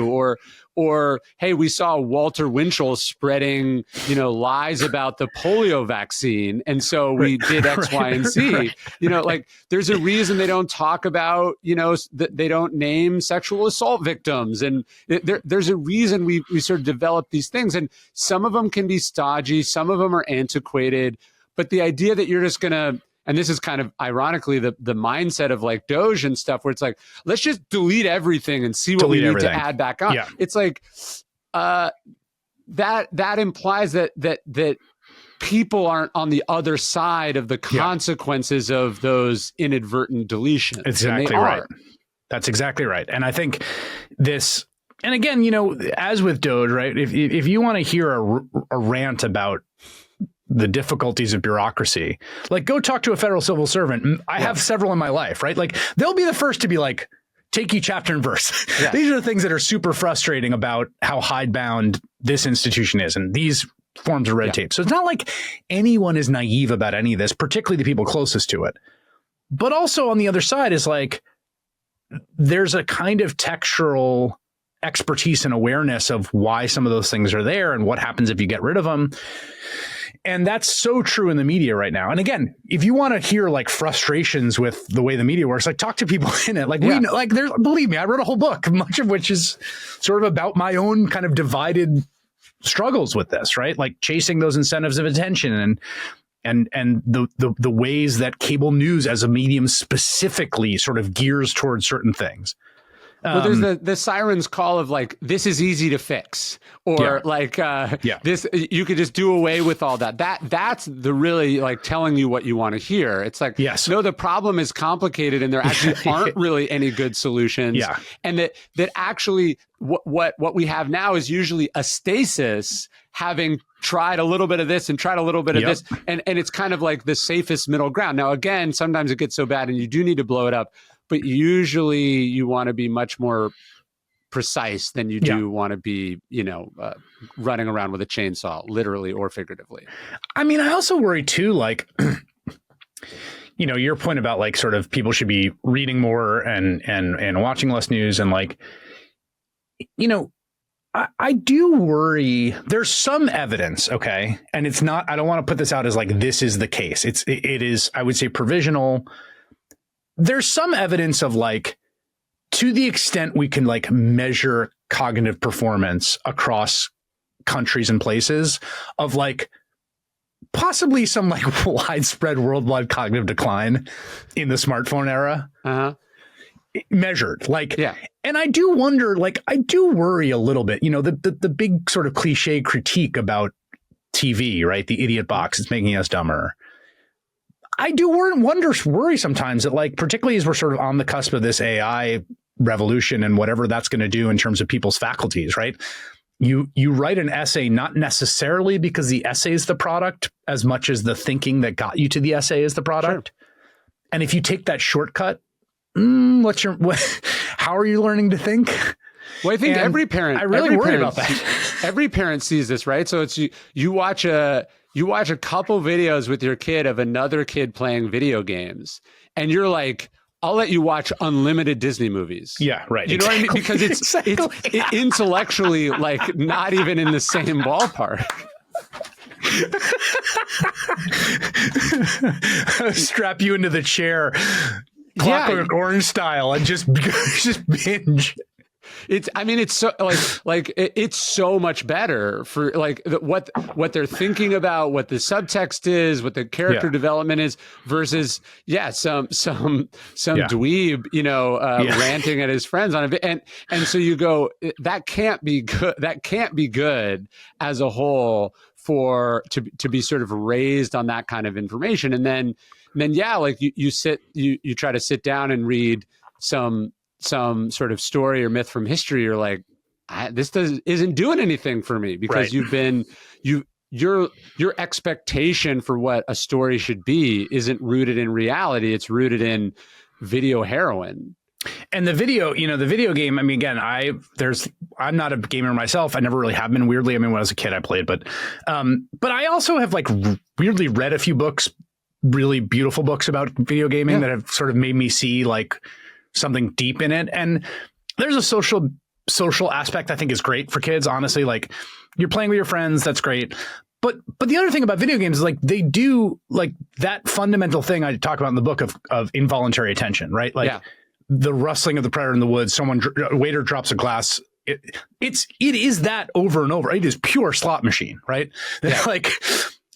or hey, we saw Walter Winchell spreading, lies about the polio vaccine, and so we did X, Y, and Z. Like, there's a reason they don't talk about, they don't name sexual assault victims, and there's a reason we sort of develop these things, and some of them can be stodgy, some of them are antiquated, but the idea that you're just gonna and this is kind of ironically the mindset of like Doge and stuff, where it's like, let's just delete everything and see what we need to add back on. Yeah. It's like that implies that people aren't on the other side of the consequences of those inadvertent deletions. Exactly right. That's exactly right. And I think this, and again, you know, as with Doge, right? If you want to hear a rant about the difficulties of bureaucracy, like go talk to a federal civil servant. I have several in my life, right? Like they'll be the first to be like, take you chapter and verse. Yeah. These are the things that are super frustrating about how hidebound this institution is and these forms of red tape. So it's not like anyone is naive about any of this, particularly the people closest to it. But also on the other side is like, there's a kind of textural expertise and awareness of why some of those things are there and what happens if you get rid of them. And that's so true in the media right now. And again, if you want to hear like frustrations with the way the media works, like talk to people in it. Like we know, like there's, believe me, I wrote a whole book, much of which is sort of about my own kind of divided struggles with this, right? Like chasing those incentives of attention and the ways that cable news as a medium specifically sort of gears towards certain things. Well, there's the siren's call of like, this is easy to fix, or this, you could just do away with all that. That's the really like telling you what you want to hear. It's like, no, the problem is complicated and there actually aren't really any good solutions. Yeah. And that actually what we have now is usually a stasis, having tried a little bit of this and tried a little bit of this. And it's kind of like the safest middle ground. Now, again, sometimes it gets so bad and you do need to blow it up. But usually you want to be much more precise than you do want to be, you know, running around with a chainsaw, literally or figuratively. I mean, I also worry too, like, you know, your point about like sort of people should be reading more and watching less news and like, you know, I do worry. There's some evidence, okay, and it's not. I don't want to put this out as like this is the case. It is. I would say provisional. There's some evidence of like, to the extent we can like measure cognitive performance across countries and places, of like possibly some like widespread worldwide cognitive decline in the smartphone era. Measured like, and I do wonder, like, I do worry a little bit, you know, the big sort of cliche critique about TV, right? The idiot box is making us dumber. I do worry sometimes that, like, particularly as we're sort of on the cusp of this AI revolution and whatever that's going to do in terms of people's faculties, right? You write an essay not necessarily because the essay is the product as much as the thinking that got you to the essay is the product. Sure. And if you take that shortcut, how are you learning to think? Well, I think every parent, I really worry about that. Every parent sees this, right? So it's you watch a couple videos with your kid of another kid playing video games, and you're like, I'll let you watch unlimited Disney movies. Yeah, right. You know what I mean? Because it's intellectually like not even in the same ballpark. Strap you into the chair, Clockwork Orange style, and just binge. It's so it's so much better for like what they're thinking about, what the subtext is, what the character development is, versus some dweeb, you know, ranting at his friends on it, and so you go, that can't be good. That can't be good as a whole to be sort of raised on that kind of information, and then like you try to sit down and read some sort of story or myth from history, you're like, this isn't doing anything for me, because your expectation for what a story should be isn't rooted in reality. It's rooted in video heroin. And the video game, I mean, again, I'm not a gamer myself. I never really have been, weirdly. I mean, when I was a kid, I played, but I also have like weirdly read a few books, really beautiful books about video gaming that have sort of made me see like something deep in it. And there's a social aspect I think is great for kids. Honestly, like you're playing with your friends, that's great. But the other thing about video games is like they do like that fundamental thing I talk about in the book of involuntary attention, right? Like the rustling of the predator in the woods, a waiter drops a glass. It is that over and over. It is pure slot machine, right? Yeah. Like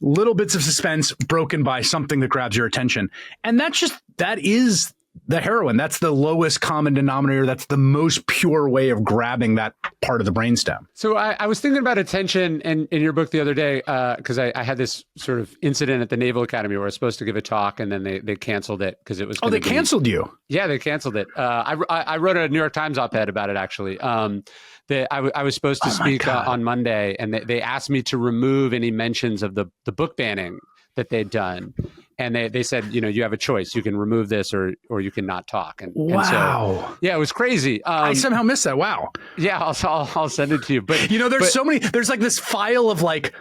little bits of suspense broken by something that grabs your attention. And that is the heroine. That's the lowest common denominator. That's the most pure way of grabbing that part of the brainstem. So I was thinking about attention in your book the other day, because I had this sort of incident at the Naval Academy where I was supposed to give a talk, and then they canceled it because it was. Oh, they canceled you? Yeah, they canceled it. I wrote a New York Times op-ed about it, actually. I was supposed to speak on Monday, and they asked me to remove any mentions of the book banning that they'd done. And they said, you have a choice. You can remove this or you can not talk. Wow. And so, yeah, it was crazy. I somehow missed that. Wow. Yeah, I'll send it to you. But so many, there's like this file of like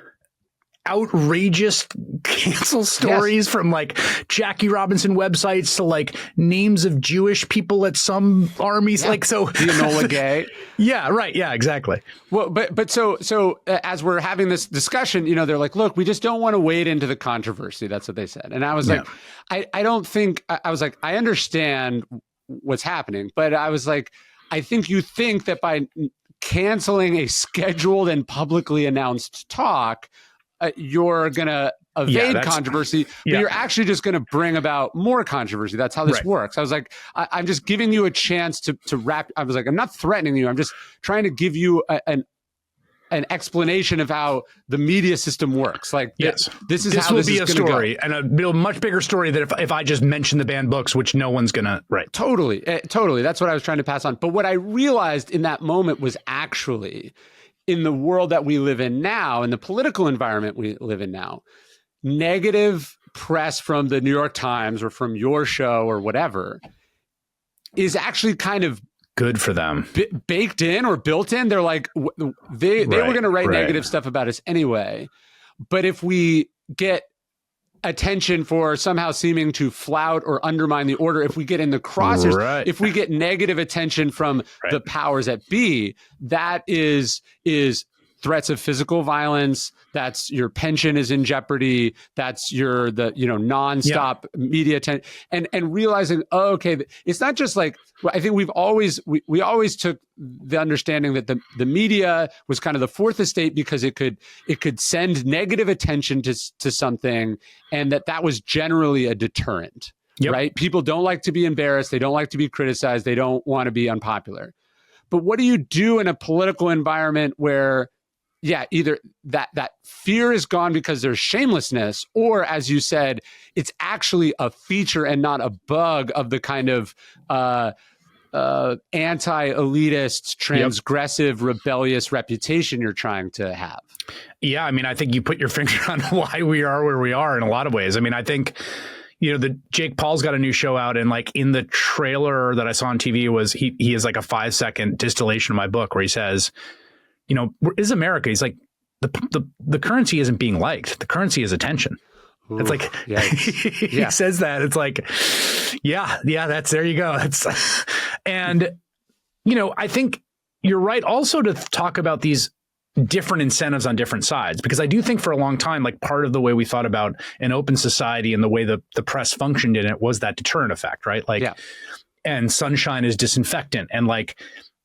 outrageous cancel stories from like Jackie Robinson websites to like names of Jewish people at some armies. Like, so the Enola Gay. Yeah, right. Yeah, exactly. Well, but so as we're having this discussion, they're like, look, we just don't want to wade into the controversy. That's what they said. And I was like, I don't think, I was like, I understand what's happening, but I was like, I think you think that by canceling a scheduled and publicly announced talk, you're going to evade controversy, but you're actually just going to bring about more controversy. That's how this works. I was like, I'm just giving you a chance to wrap. I was like, I'm not threatening you. I'm just trying to give you an explanation of how the media system works. Like, this will be a story, and a much bigger story than if I just mention the banned books, which no one's going to write. Totally. That's what I was trying to pass on. But what I realized in that moment was actually, in the world that we live in now, in the political environment we live in now, negative press from the New York Times or from your show or whatever is actually kind of good for them, baked in or built in. They're like, they were going to write negative stuff about us anyway. But if we get attention for somehow seeming to flout or undermine the order, if we get in the crosshairs, if we get negative attention from the powers that be, that is threats of physical violence. That's your pension is in jeopardy. That's nonstop media attention, and realizing, okay, it's not just like, I think we always took the understanding that the media was kind of the fourth estate because it could send negative attention to something, and that was generally a deterrent. Right? People don't like to be embarrassed. They don't like to be criticized. They don't want to be unpopular. But what do you do in a political environment where, either that fear is gone because there's shamelessness, or, as you said, it's actually a feature and not a bug of the kind of anti-elitist, transgressive, rebellious reputation you're trying to have? Yeah, I mean, I think you put your finger on why we are where we are in a lot of ways. I mean, I think, Jake Paul's got a new show out, and like in the trailer that I saw on TV was he has like a 5-second distillation of my book where he says, is America? He's like, the currency isn't being liked. The currency is attention. Ooh, it's like, he says that. It's like, there you go. And, I think you're right also to talk about these different incentives on different sides, because I do think for a long time, like part of the way we thought about an open society and the way the press functioned in it was that deterrent effect, right? Like, and sunshine is disinfectant. And like,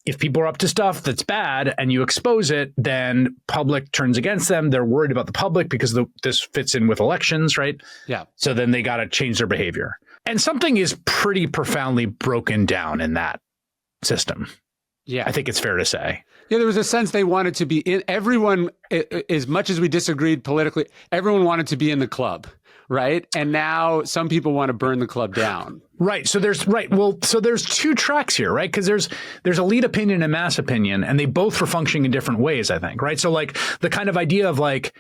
if people are up to stuff that's bad and you expose it, then public turns against them. They're worried about the public because this fits in with elections, right? Yeah. So then they got to change their behavior. And something is pretty profoundly broken down in that system. Yeah. I think it's fair to say. Yeah, there was a sense they wanted to be in, everyone, as much as we disagreed politically, everyone wanted to be in the club. Right. And now some people want to burn the club down. Right. So there's two tracks here, right? Because there's elite opinion and mass opinion, and they both were functioning in different ways, I think. Right. So like the kind of idea of like,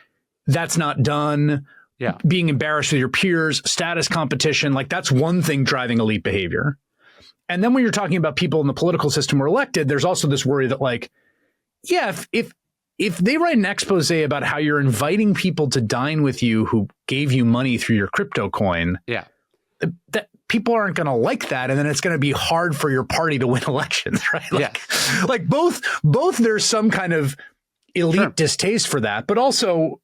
that's not done. Yeah. Being embarrassed with your peers, status competition, like that's one thing driving elite behavior. And then when you're talking about people in the political system who are elected, there's also this worry that like, if they write an expose about how you're inviting people to dine with you who gave you money through your crypto coin, that people aren't going to like that. And then it's going to be hard for your party to win elections, right? Like both there's some kind of elite distaste for that, but also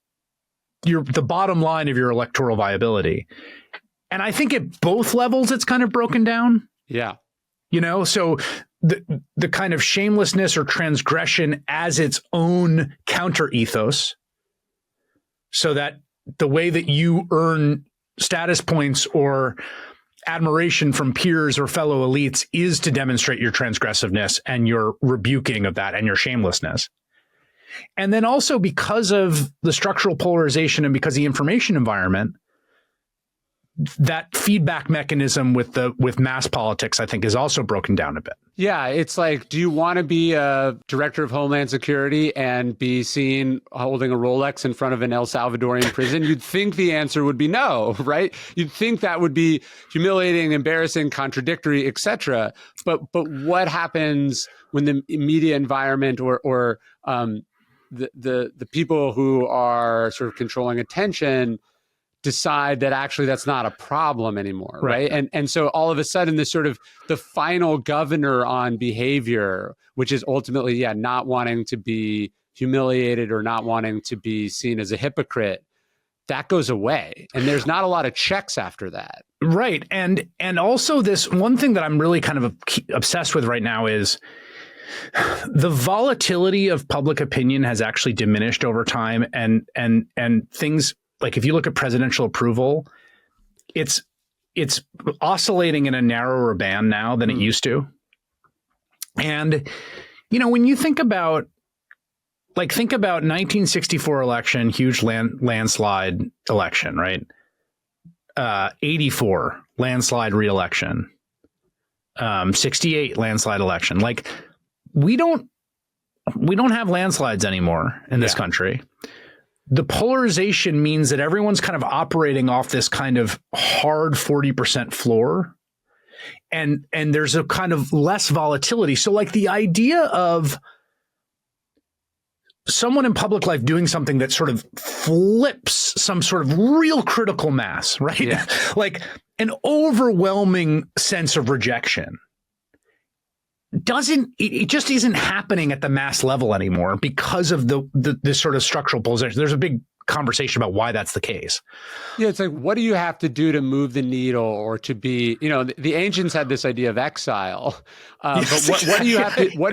the bottom line of your electoral viability. And I think at both levels, it's kind of broken down. Yeah. So the kind of shamelessness or transgression as its own counter ethos, so that the way that you earn status points or admiration from peers or fellow elites is to demonstrate your transgressiveness and your rebuking of that and your shamelessness. And then also because of the structural polarization and because of the information environment, that feedback mechanism with mass politics, I think, is also broken down a bit. Yeah, it's like, do you want to be a director of Homeland Security and be seen holding a Rolex in front of an El Salvadorian prison? You'd think the answer would be no, right? You'd think that would be humiliating, embarrassing, contradictory, etc. But what happens when the media environment or the people who are sort of controlling attention decide that actually that's not a problem anymore, right? And so all of a sudden, this sort of the final governor on behavior, which is ultimately, not wanting to be humiliated or not wanting to be seen as a hypocrite, that goes away. And there's not a lot of checks after that. Right. And also this one thing that I'm really kind of obsessed with right now is the volatility of public opinion has actually diminished over time, and things like if you look at presidential approval, it's oscillating in a narrower band now than it used to. And when you think about 1964 election, huge landslide election, right? 84 landslide re-election, 68 landslide election. Like we don't have landslides anymore in this country. The polarization means that everyone's kind of operating off this kind of hard 40% floor, and there's a kind of less volatility. So like the idea of someone in public life doing something that sort of flips some sort of real critical mass, right? Yeah. Like an overwhelming sense of rejection it just isn't happening at the mass level anymore because of this sort of structural polarization. There's a big conversation about why that's the case. Yeah, it's like, what do you have to do to move the needle or to be, the ancients had this idea of exile. Yes, but what do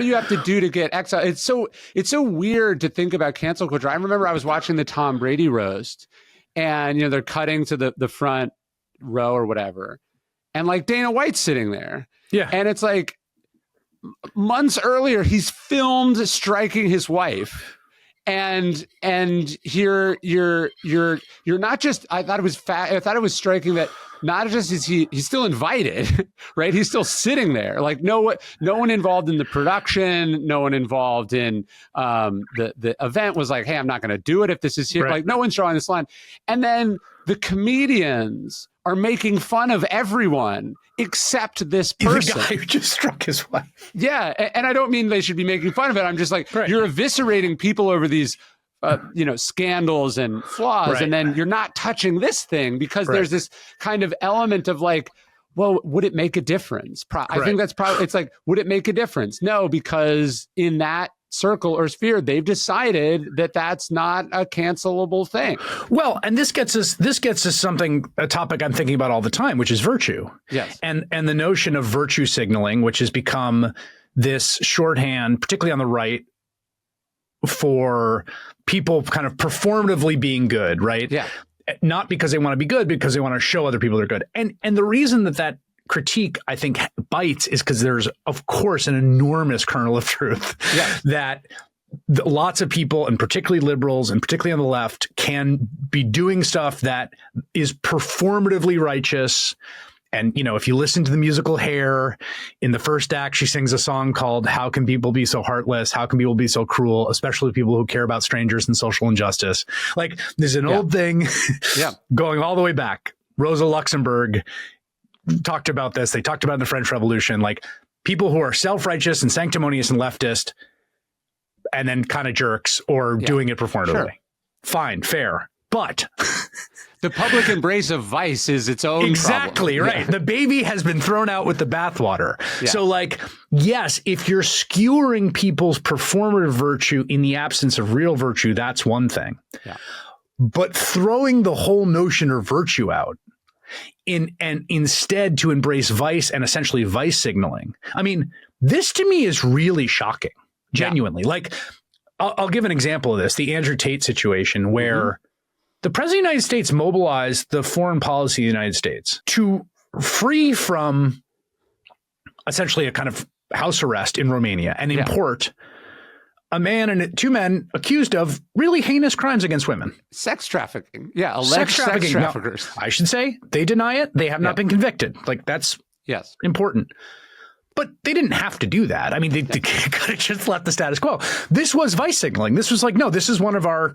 you have to do to get exile? It's so weird to think about cancel culture. I remember I was watching the Tom Brady roast, and they're cutting to the front row or whatever, and like Dana White's sitting there. Yeah. And it's like, months earlier, he's filmed striking his wife, and here you're not just. I thought it was striking that not just is he's still invited, right? He's still sitting there. Like no one involved in the production, no one involved in the event was like, hey, I'm not going to do it if this is here. Right. Like no one's drawing this line, and then the comedians are making fun of everyone except this person. The guy who just struck his wife. Yeah, and I don't mean they should be making fun of it. I'm just like, you're eviscerating people over these, scandals and flaws, and then you're not touching this thing because there's this kind of element of like, well, would it make a difference? I think that's probably, it's like, would it make a difference? No, because in that circle or sphere, they've decided that that's not a cancelable thing. Well, and this gets us a topic I'm thinking about all the time, which is virtue. Yes. And the notion of virtue signaling, which has become this shorthand, particularly on the right, for people kind of performatively being good, right? Yeah. Not because they want to be good, because they want to show other people they're good. And the reason that critique, I think, bites is because there's, of course, an enormous kernel of truth that lots of people, and particularly liberals, and particularly on the left, can be doing stuff that is performatively righteous. And, if you listen to the musical Hair, in the first act, she sings a song called "How Can People Be So Heartless? How Can People Be So Cruel? Especially people who care about strangers and social injustice." Like, there's an old thing going all the way back. Rosa Luxemburg talked about this. They talked about it in the French Revolution, like people who are self-righteous and sanctimonious and leftist and then kind of jerks or doing it performatively. Sure. Fine, fair. But the public embrace of vice is its own exactly problem. Right. The baby has been thrown out with the bathwater. Yeah. So like, yes, if you're skewering people's performative virtue in the absence of real virtue, that's one thing. Yeah. But throwing the whole notion of virtue out and instead to embrace vice and essentially vice signaling. I mean, this to me is really shocking, genuinely. Like, I'll give an example of this, the Andrew Tate situation where the President of the United States mobilized the foreign policy of the United States to free from essentially a kind of house arrest in Romania and import a man and two men accused of really heinous crimes against women. Sex trafficking. Yeah, alleged sex traffickers. Now, I should say they deny it. They have not been convicted. Like, that's important. But they didn't have to do that. I mean, they could have just left the status quo. This was vice signaling. This was like, no, this is one of our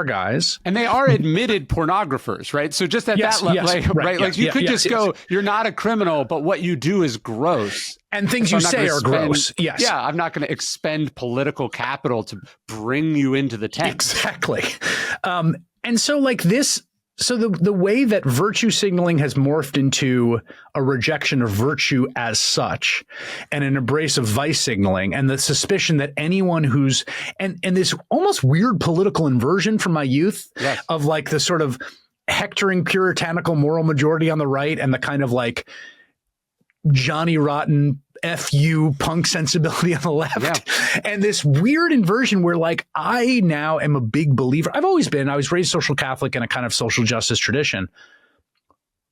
guys. And they are admitted pornographers, right? So just at that level, right? Like you could just go, you're not a criminal, but what you do is gross. And things you say are gross. Yes. Yeah, I'm not going to expend political capital to bring you into the tent. Exactly. And so like this. So the way that virtue signaling has morphed into a rejection of virtue as such and an embrace of vice signaling and the suspicion that anyone who's and this almost weird political inversion from my youth of like the sort of hectoring puritanical moral majority on the right and the kind of like Johnny Rotten FU punk sensibility on the left and this weird inversion where like I now am a big believer. I've always been, I was raised social Catholic in a kind of social justice tradition.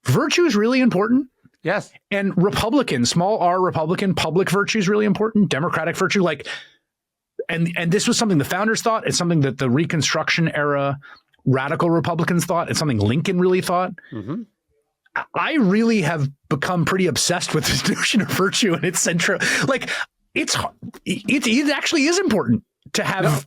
Virtue is really important. Yes. And Republican, small r Republican, public virtue is really important. Democratic virtue, like, and this was something the founders thought. It's something that the Reconstruction era radical Republicans thought. It's something Lincoln really thought. Mm-hmm. I really have become pretty obsessed with this notion of virtue and its central. Like, it actually is important to have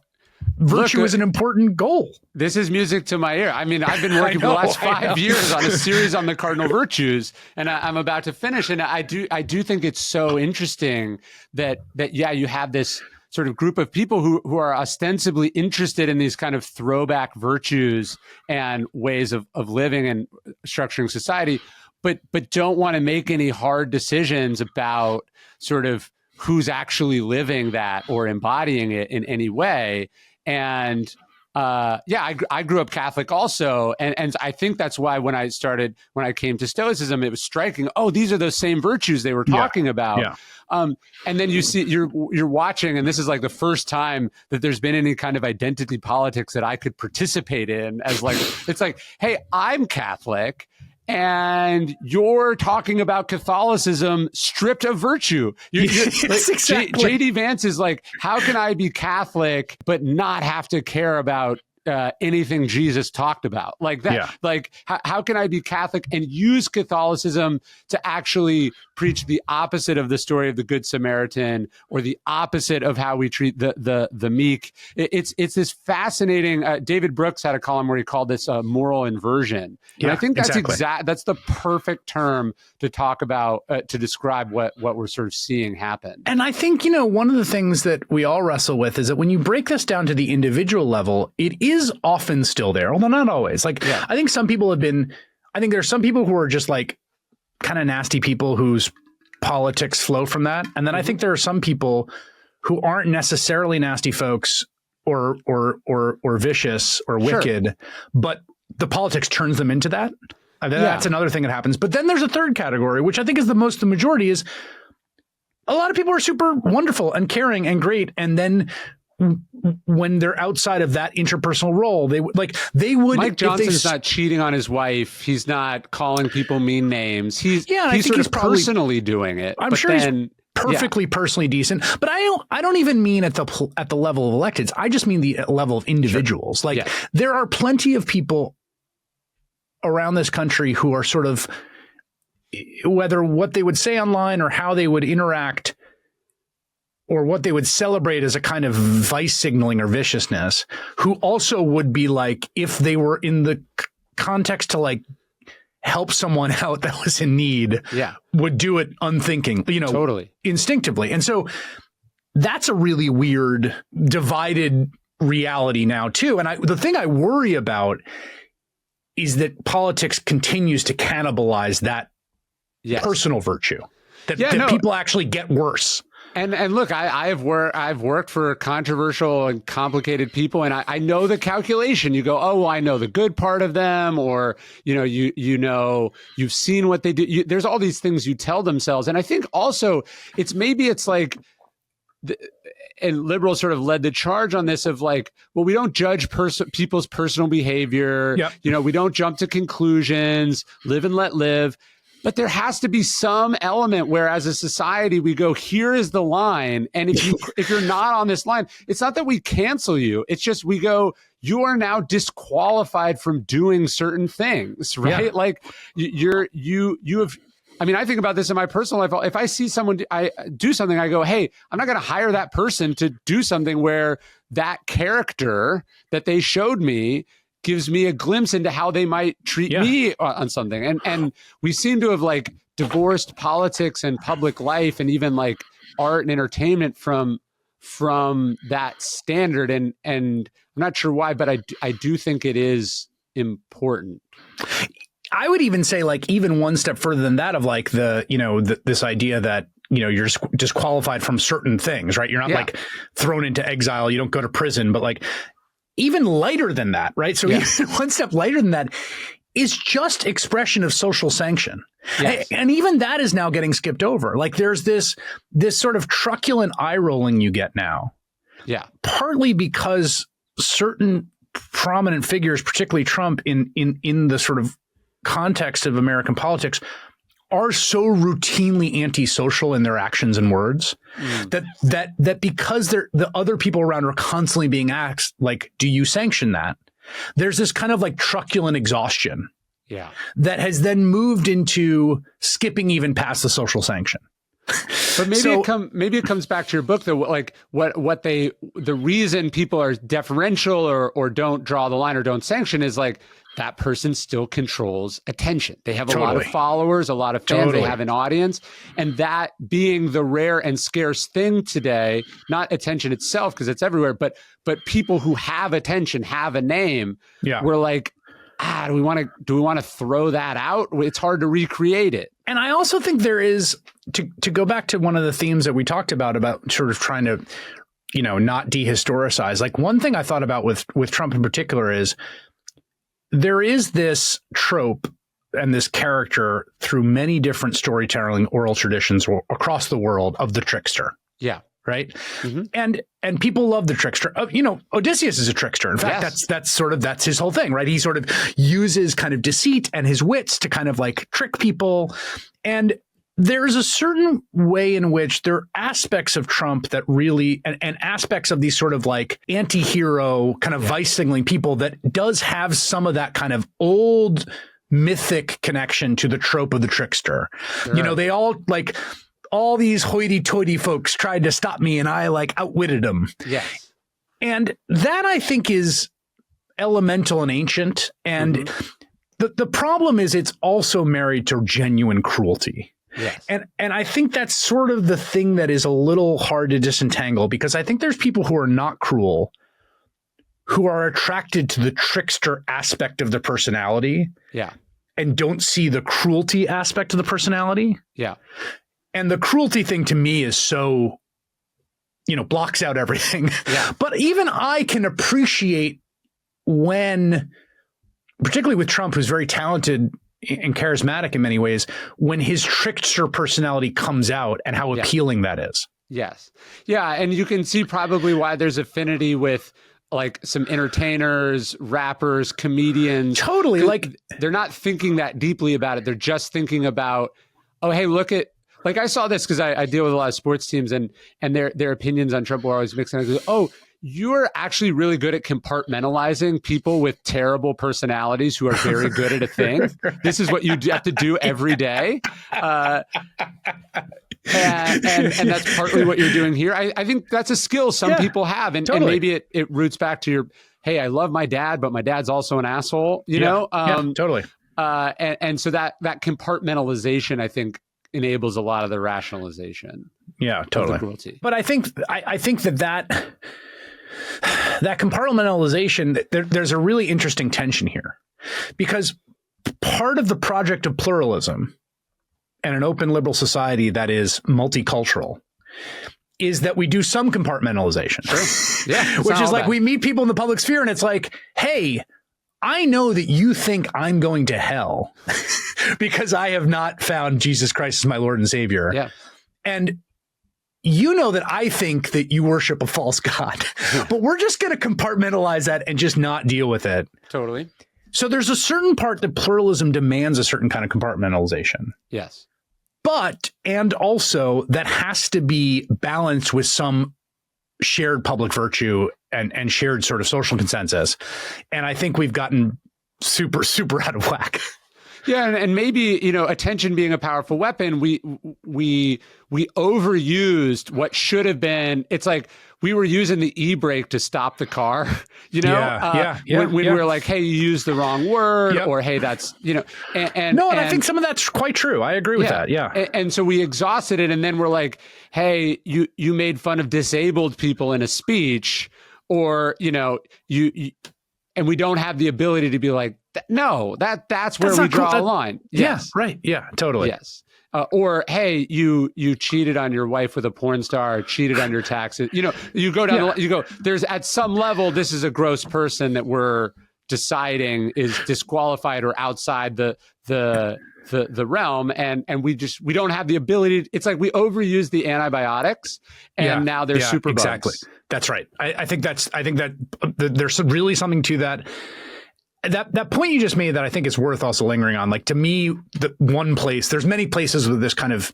virtue as an important goal. This is music to my ear. I mean, I've been working for the last 5 years on a series on the cardinal virtues, and I'm about to finish. And I do think it's so interesting that you have this sort of group of people who are ostensibly interested in these kind of throwback virtues and ways of living and structuring society, but don't want to make any hard decisions about sort of who's actually living that or embodying it in any way. And I grew up Catholic also. And I think that's why when I came to Stoicism, it was striking. Oh, these are those same virtues they were talking about. Yeah. And then you see, you're watching, and this is like the first time that there's been any kind of identity politics that I could participate in as like, it's like, hey, I'm Catholic and you're talking about Catholicism stripped of virtue. Yes, exactly. JD Vance is like, how can I be Catholic but not have to care about anything Jesus talked about like that? Yeah. Like, how can I be Catholic and use Catholicism to actually preach the opposite of the story of the Good Samaritan or the opposite of how we treat the meek? It's this fascinating. David Brooks had a column where he called this moral inversion. And I think that's that's the perfect term to talk about to describe what we're sort of seeing happen. And I think, one of the things that we all wrestle with is that when you break this down to the individual level, it is often still there, although not always. Like, I think some people I think there's some people who are just like kind of nasty people whose politics flow from that. And then I think there are some people who aren't necessarily nasty folks or vicious or wicked, but the politics turns them into that. That's another thing that happens. But then there's a third category, which I think is the majority is a lot of people are super wonderful and caring and great. And then when they're outside of that interpersonal role, they would. Mike Johnson's not cheating on his wife. He's not calling people mean names. He's sort of personally doing it. I'm sure he's perfectly personally decent. But I don't even mean at the level of electeds. I just mean the level of individuals. Sure. There are plenty of people around this country who are sort of, whether what they would say online or how they would interact or what they would celebrate as a kind of vice signaling or viciousness, who also would be like, if they were in the context to like help someone out that was in need, would do it unthinking, totally instinctively. And so that's a really weird divided reality now too. And the thing I worry about is that politics continues to cannibalize that personal virtue, that people actually get worse. And look, I've worked for controversial and complicated people, and I know the calculation. You go, oh, well, I know the good part of them, or you've seen what they do. There's all these things you tell themselves, and I think also it's like and liberals sort of led the charge on this of like, well, we don't judge people's personal behavior. Yep. You know, we don't jump to conclusions, live and let live. But there has to be some element where as a society we go, here is the line. And if you're not on this line, it's not that we cancel you. It's just we go, you are now disqualified from doing certain things, right? Yeah. Like you have, I mean, I think about this in my personal life. If I see someone do something, I go, hey, I'm not going to hire that person to do something where that character that they showed me gives me a glimpse into how they might treat me on something. And we seem to have like divorced politics and public life and even like art and entertainment from that standard. And I'm not sure why, but I do think it is important. I would even say like even one step further than that of like this idea that, you know, you're disqualified from certain things, right? You're not like thrown into exile. You don't go to prison, but like even lighter than that, right? So even one step lighter than that is just expression of social sanction. Yes. And even that is now getting skipped over. Like there's this sort of truculent eye rolling you get now. Yeah. Partly because certain prominent figures, particularly Trump in the sort of context of American politics, are so routinely antisocial in their actions and words that because the other people around are constantly being asked, like, do you sanction that? There's this kind of like truculent exhaustion that has then moved into skipping even past the social sanction. But maybe it comes back to your book though, like the reason people are deferential or don't draw the line or don't sanction is like that person still controls attention. They have a lot of followers, a lot of fans, they have an audience. And that being the rare and scarce thing today, not attention itself, because it's everywhere, but people who have attention, have a name. Yeah. We're like, do we want to throw that out? It's hard to recreate it. And I also think there is, to go back to one of the themes that we talked about sort of trying to, you know, not dehistoricize. Like one thing I thought about with Trump in particular is there is this trope and this character through many different storytelling oral traditions across the world of the trickster. Yeah. Right. Mm-hmm. And people love the trickster. You know, Odysseus is a trickster. In fact, that's his whole thing, right? He sort of uses kind of deceit and his wits to kind of like trick people. And there's a certain way in which there are aspects of Trump that really, and aspects of these sort of like anti-hero kind of vice signaling people that does have some of that kind of old mythic connection to the trope of the trickster. Sure. You know, they all like, all these hoity-toity folks tried to stop me and I like outwitted them. Yes. And that I think is elemental and ancient. And the problem is it's also married to genuine cruelty. Yes. And I think that's sort of the thing that is a little hard to disentangle, because I think there's people who are not cruel who are attracted to the trickster aspect of the personality. Yeah. And don't see the cruelty aspect of the personality. Yeah. And the cruelty thing to me is so, you know, blocks out everything. Yeah. But even I can appreciate when, particularly with Trump, who's very talented and charismatic in many ways, when his trickster personality comes out and how appealing that is. Yes. Yeah. And you can see probably why there's affinity with like some entertainers, rappers, comedians. Totally. Like they're not thinking that deeply about it. They're just thinking about, oh, hey, look at, like I saw this because I deal with a lot of sports teams and their opinions on Trump are always mixed. And I go, oh, you're actually really good at compartmentalizing people with terrible personalities who are very good at a thing. This is what you have to do every day. And that's partly what you're doing here. I think that's a skill some people have. And, totally. And maybe it roots back to your, hey, I love my dad, but my dad's also an asshole, you know? Totally. And so that compartmentalization, I think, enables a lot of the rationalization. Yeah, totally. Cruelty. But I think that compartmentalization, there's a really interesting tension here, because part of the project of pluralism and an open liberal society that is multicultural is that we do some compartmentalization. Sure. Yeah. Which is like we meet people in the public sphere and it's like, hey, I know that you think I'm going to hell because I have not found Jesus Christ as my Lord and Savior. Yeah. And you know that I think that you worship a false god, but we're just going to compartmentalize that and just not deal with it. Totally. So there's a certain part that pluralism demands a certain kind of compartmentalization. Yes. But, and also that has to be balanced with some shared public virtue and shared sort of social consensus. And I think we've gotten super, super out of whack. Yeah, and maybe, attention being a powerful weapon, we overused what should have been. It's like we were using the e-brake to stop the car, when we were like, hey, you used the wrong word, or hey, that's, and I think some of that's quite true. I agree with that. Yeah. And so we exhausted it, and then we're like, hey, you made fun of disabled people in a speech, or, you and we don't have the ability to be like, no, that's where we draw a line. Yes. Yeah, right. Yeah, totally. Yes. Or, hey, you cheated on your wife with a porn star, or cheated on your taxes. You go down, you go, there's at some level, this is a gross person that we're deciding is disqualified or outside the realm. And we don't have the ability. It's like we overuse the antibiotics, and now they're super bugs. Exactly. That's right. I think that there's really something to that. That point you just made that I think is worth also lingering on. Like, to me, the one place, there's many places where this kind of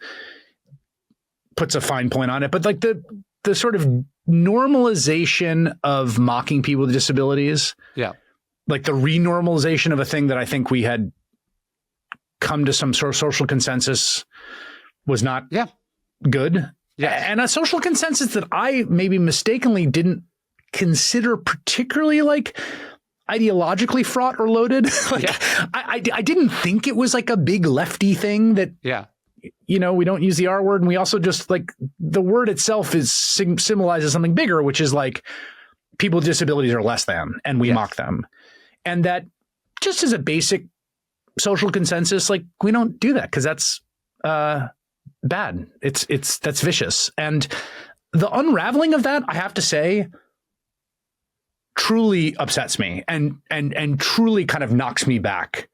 puts a fine point on it, but like the sort of normalization of mocking people with disabilities. Yeah. Like the renormalization of a thing that I think we had come to some sort of social consensus was not good. Yeah. And a social consensus that I maybe mistakenly didn't consider particularly like ideologically fraught or loaded. I didn't think it was like a big lefty thing that, we don't use the R word. And we also just like the word itself symbolizes something bigger, which is like people with disabilities are less than, and we mock them. And that just as a basic social consensus, like we don't do that because that's bad. That's vicious. And the unraveling of that, I have to say, truly upsets me and truly kind of knocks me back.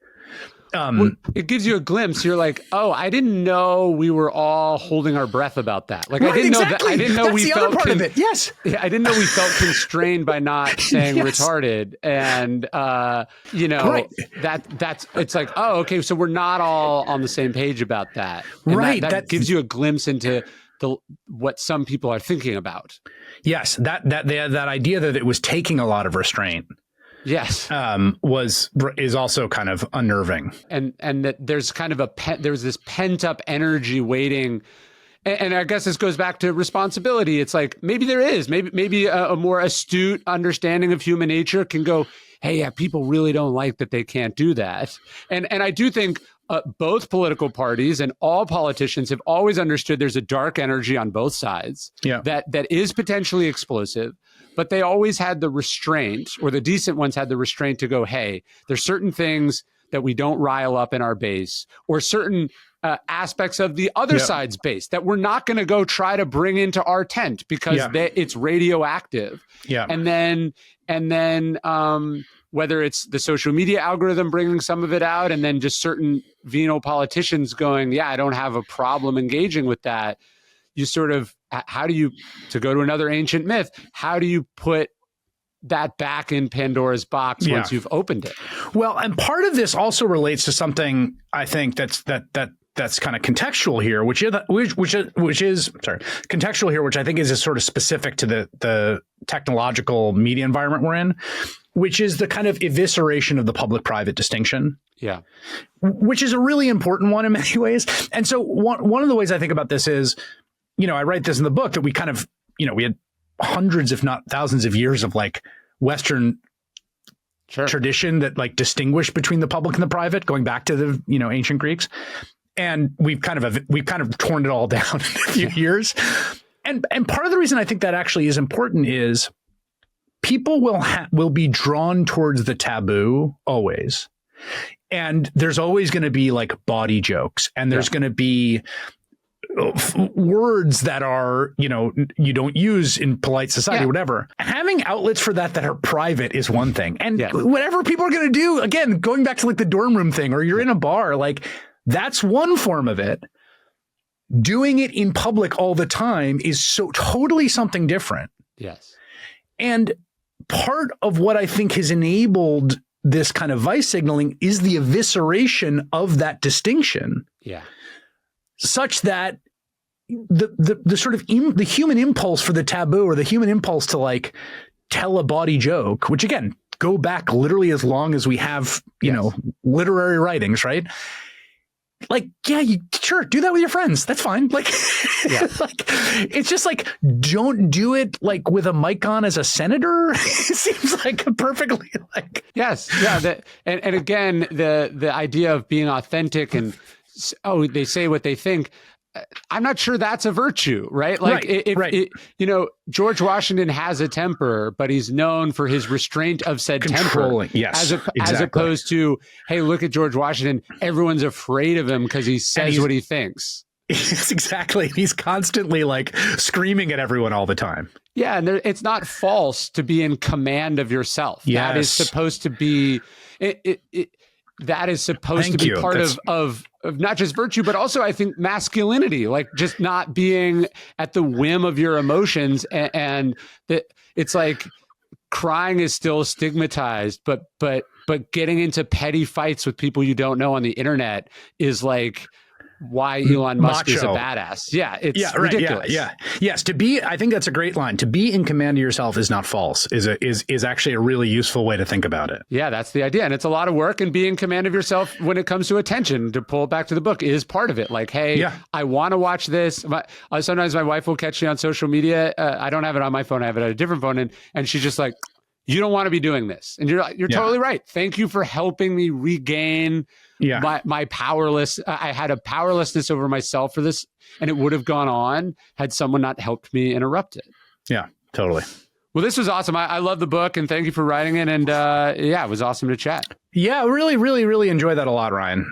It gives you a glimpse. You're like, oh, I didn't know we were all holding our breath about that. Like, right, I didn't know that. I didn't know we felt part of it. Yes. I didn't know we felt constrained by not saying retarded. And that's it's like, oh, okay, so we're not all on the same page about that. And right. That gives you a glimpse into what some people are thinking about. Yes, that idea that it was taking a lot of restraint. Yes, is also kind of unnerving, and that there's kind of there's this pent up energy waiting, and I guess this goes back to responsibility. It's like maybe there is maybe a more astute understanding of human nature can go, hey, yeah, people really don't like that they can't do that, and I do think both political parties and all politicians have always understood there's a dark energy on both sides that is potentially explosive. But they always had the restraint, or the decent ones had the restraint to go, hey, there's certain things that we don't rile up in our base, or certain aspects of the other side's base that we're not going to go try to bring into our tent because it's radioactive. Yeah. And then whether it's the social media algorithm bringing some of it out, and then just certain venal politicians going, I don't have a problem engaging with that. You sort of, to go to another ancient myth, how do you put that back in Pandora's box once you've opened it? Well, and part of this also relates to something I think that's kind of contextual here, which is contextual here, which I think is sort of specific to the technological media environment we're in, which is the kind of evisceration of the public-private distinction. Yeah. Which is a really important one in many ways. And so one of the ways I think about this is, I write this in the book that we kind of, we had hundreds, if not thousands of years of like Western tradition that like distinguished between the public and the private, going back to the, ancient Greeks. And we've kind of torn it all down in a few years. And part of the reason I think that actually is important is people will be drawn towards the taboo always. And there's always going to be like body jokes, and there's going to be words that are, you don't use in polite society or whatever. Having outlets for that are private is one thing. And whatever people are going to do, again, going back to like the dorm room thing, or you're in a bar, like that's one form of it. Doing it in public all the time is so totally something different. Yes. And part of what I think has enabled this kind of vice signaling is the evisceration of that distinction. Yeah. Such that the sort of the human impulse for the taboo, or the human impulse to like tell a bawdy joke, which again, go back literally as long as we have, you know, literary writings, right? Like, yeah, you sure do that with your friends. That's fine. Like, like, it's just like, don't do it like with a mic on as a senator. It seems like a perfectly like. Yes. Yeah. And again, the idea of being authentic and, they say what they think. I'm not sure that's a virtue, right? Like, you know, George Washington has a temper, but he's known for his restraint of said temper. Yes, as opposed to, hey, look at George Washington. Everyone's afraid of him because he says what he thinks. Yes, exactly. He's constantly like screaming at everyone all the time. Yeah, and it's not false to be in command of yourself. Yes. That is supposed to be that is supposed to be part of not just virtue, but also I think masculinity, like just not being at the whim of your emotions. And that it's like crying is still stigmatized, but getting into petty fights with people you don't know on the internet is like why Elon Musk is a badass. Yeah, it's ridiculous. Yes, I think that's a great line. To be in command of yourself is not false, is actually a really useful way to think about it. Yeah, that's the idea. And it's a lot of work, and being in command of yourself when it comes to attention, to pull back to the book, is part of it. Like, hey, I want to watch this. Sometimes my wife will catch me on social media. I don't have it on my phone. I have it on a different phone. And she's just like, you don't want to be doing this. And you're totally right. Thank you for helping me regain my powerless. I had a powerlessness over myself for this, and it would have gone on had someone not helped me interrupt it. Yeah, totally. Well, this was awesome. I love the book, and thank you for writing it. And it was awesome to chat. Yeah, really, really, really enjoyed that a lot, Ryan.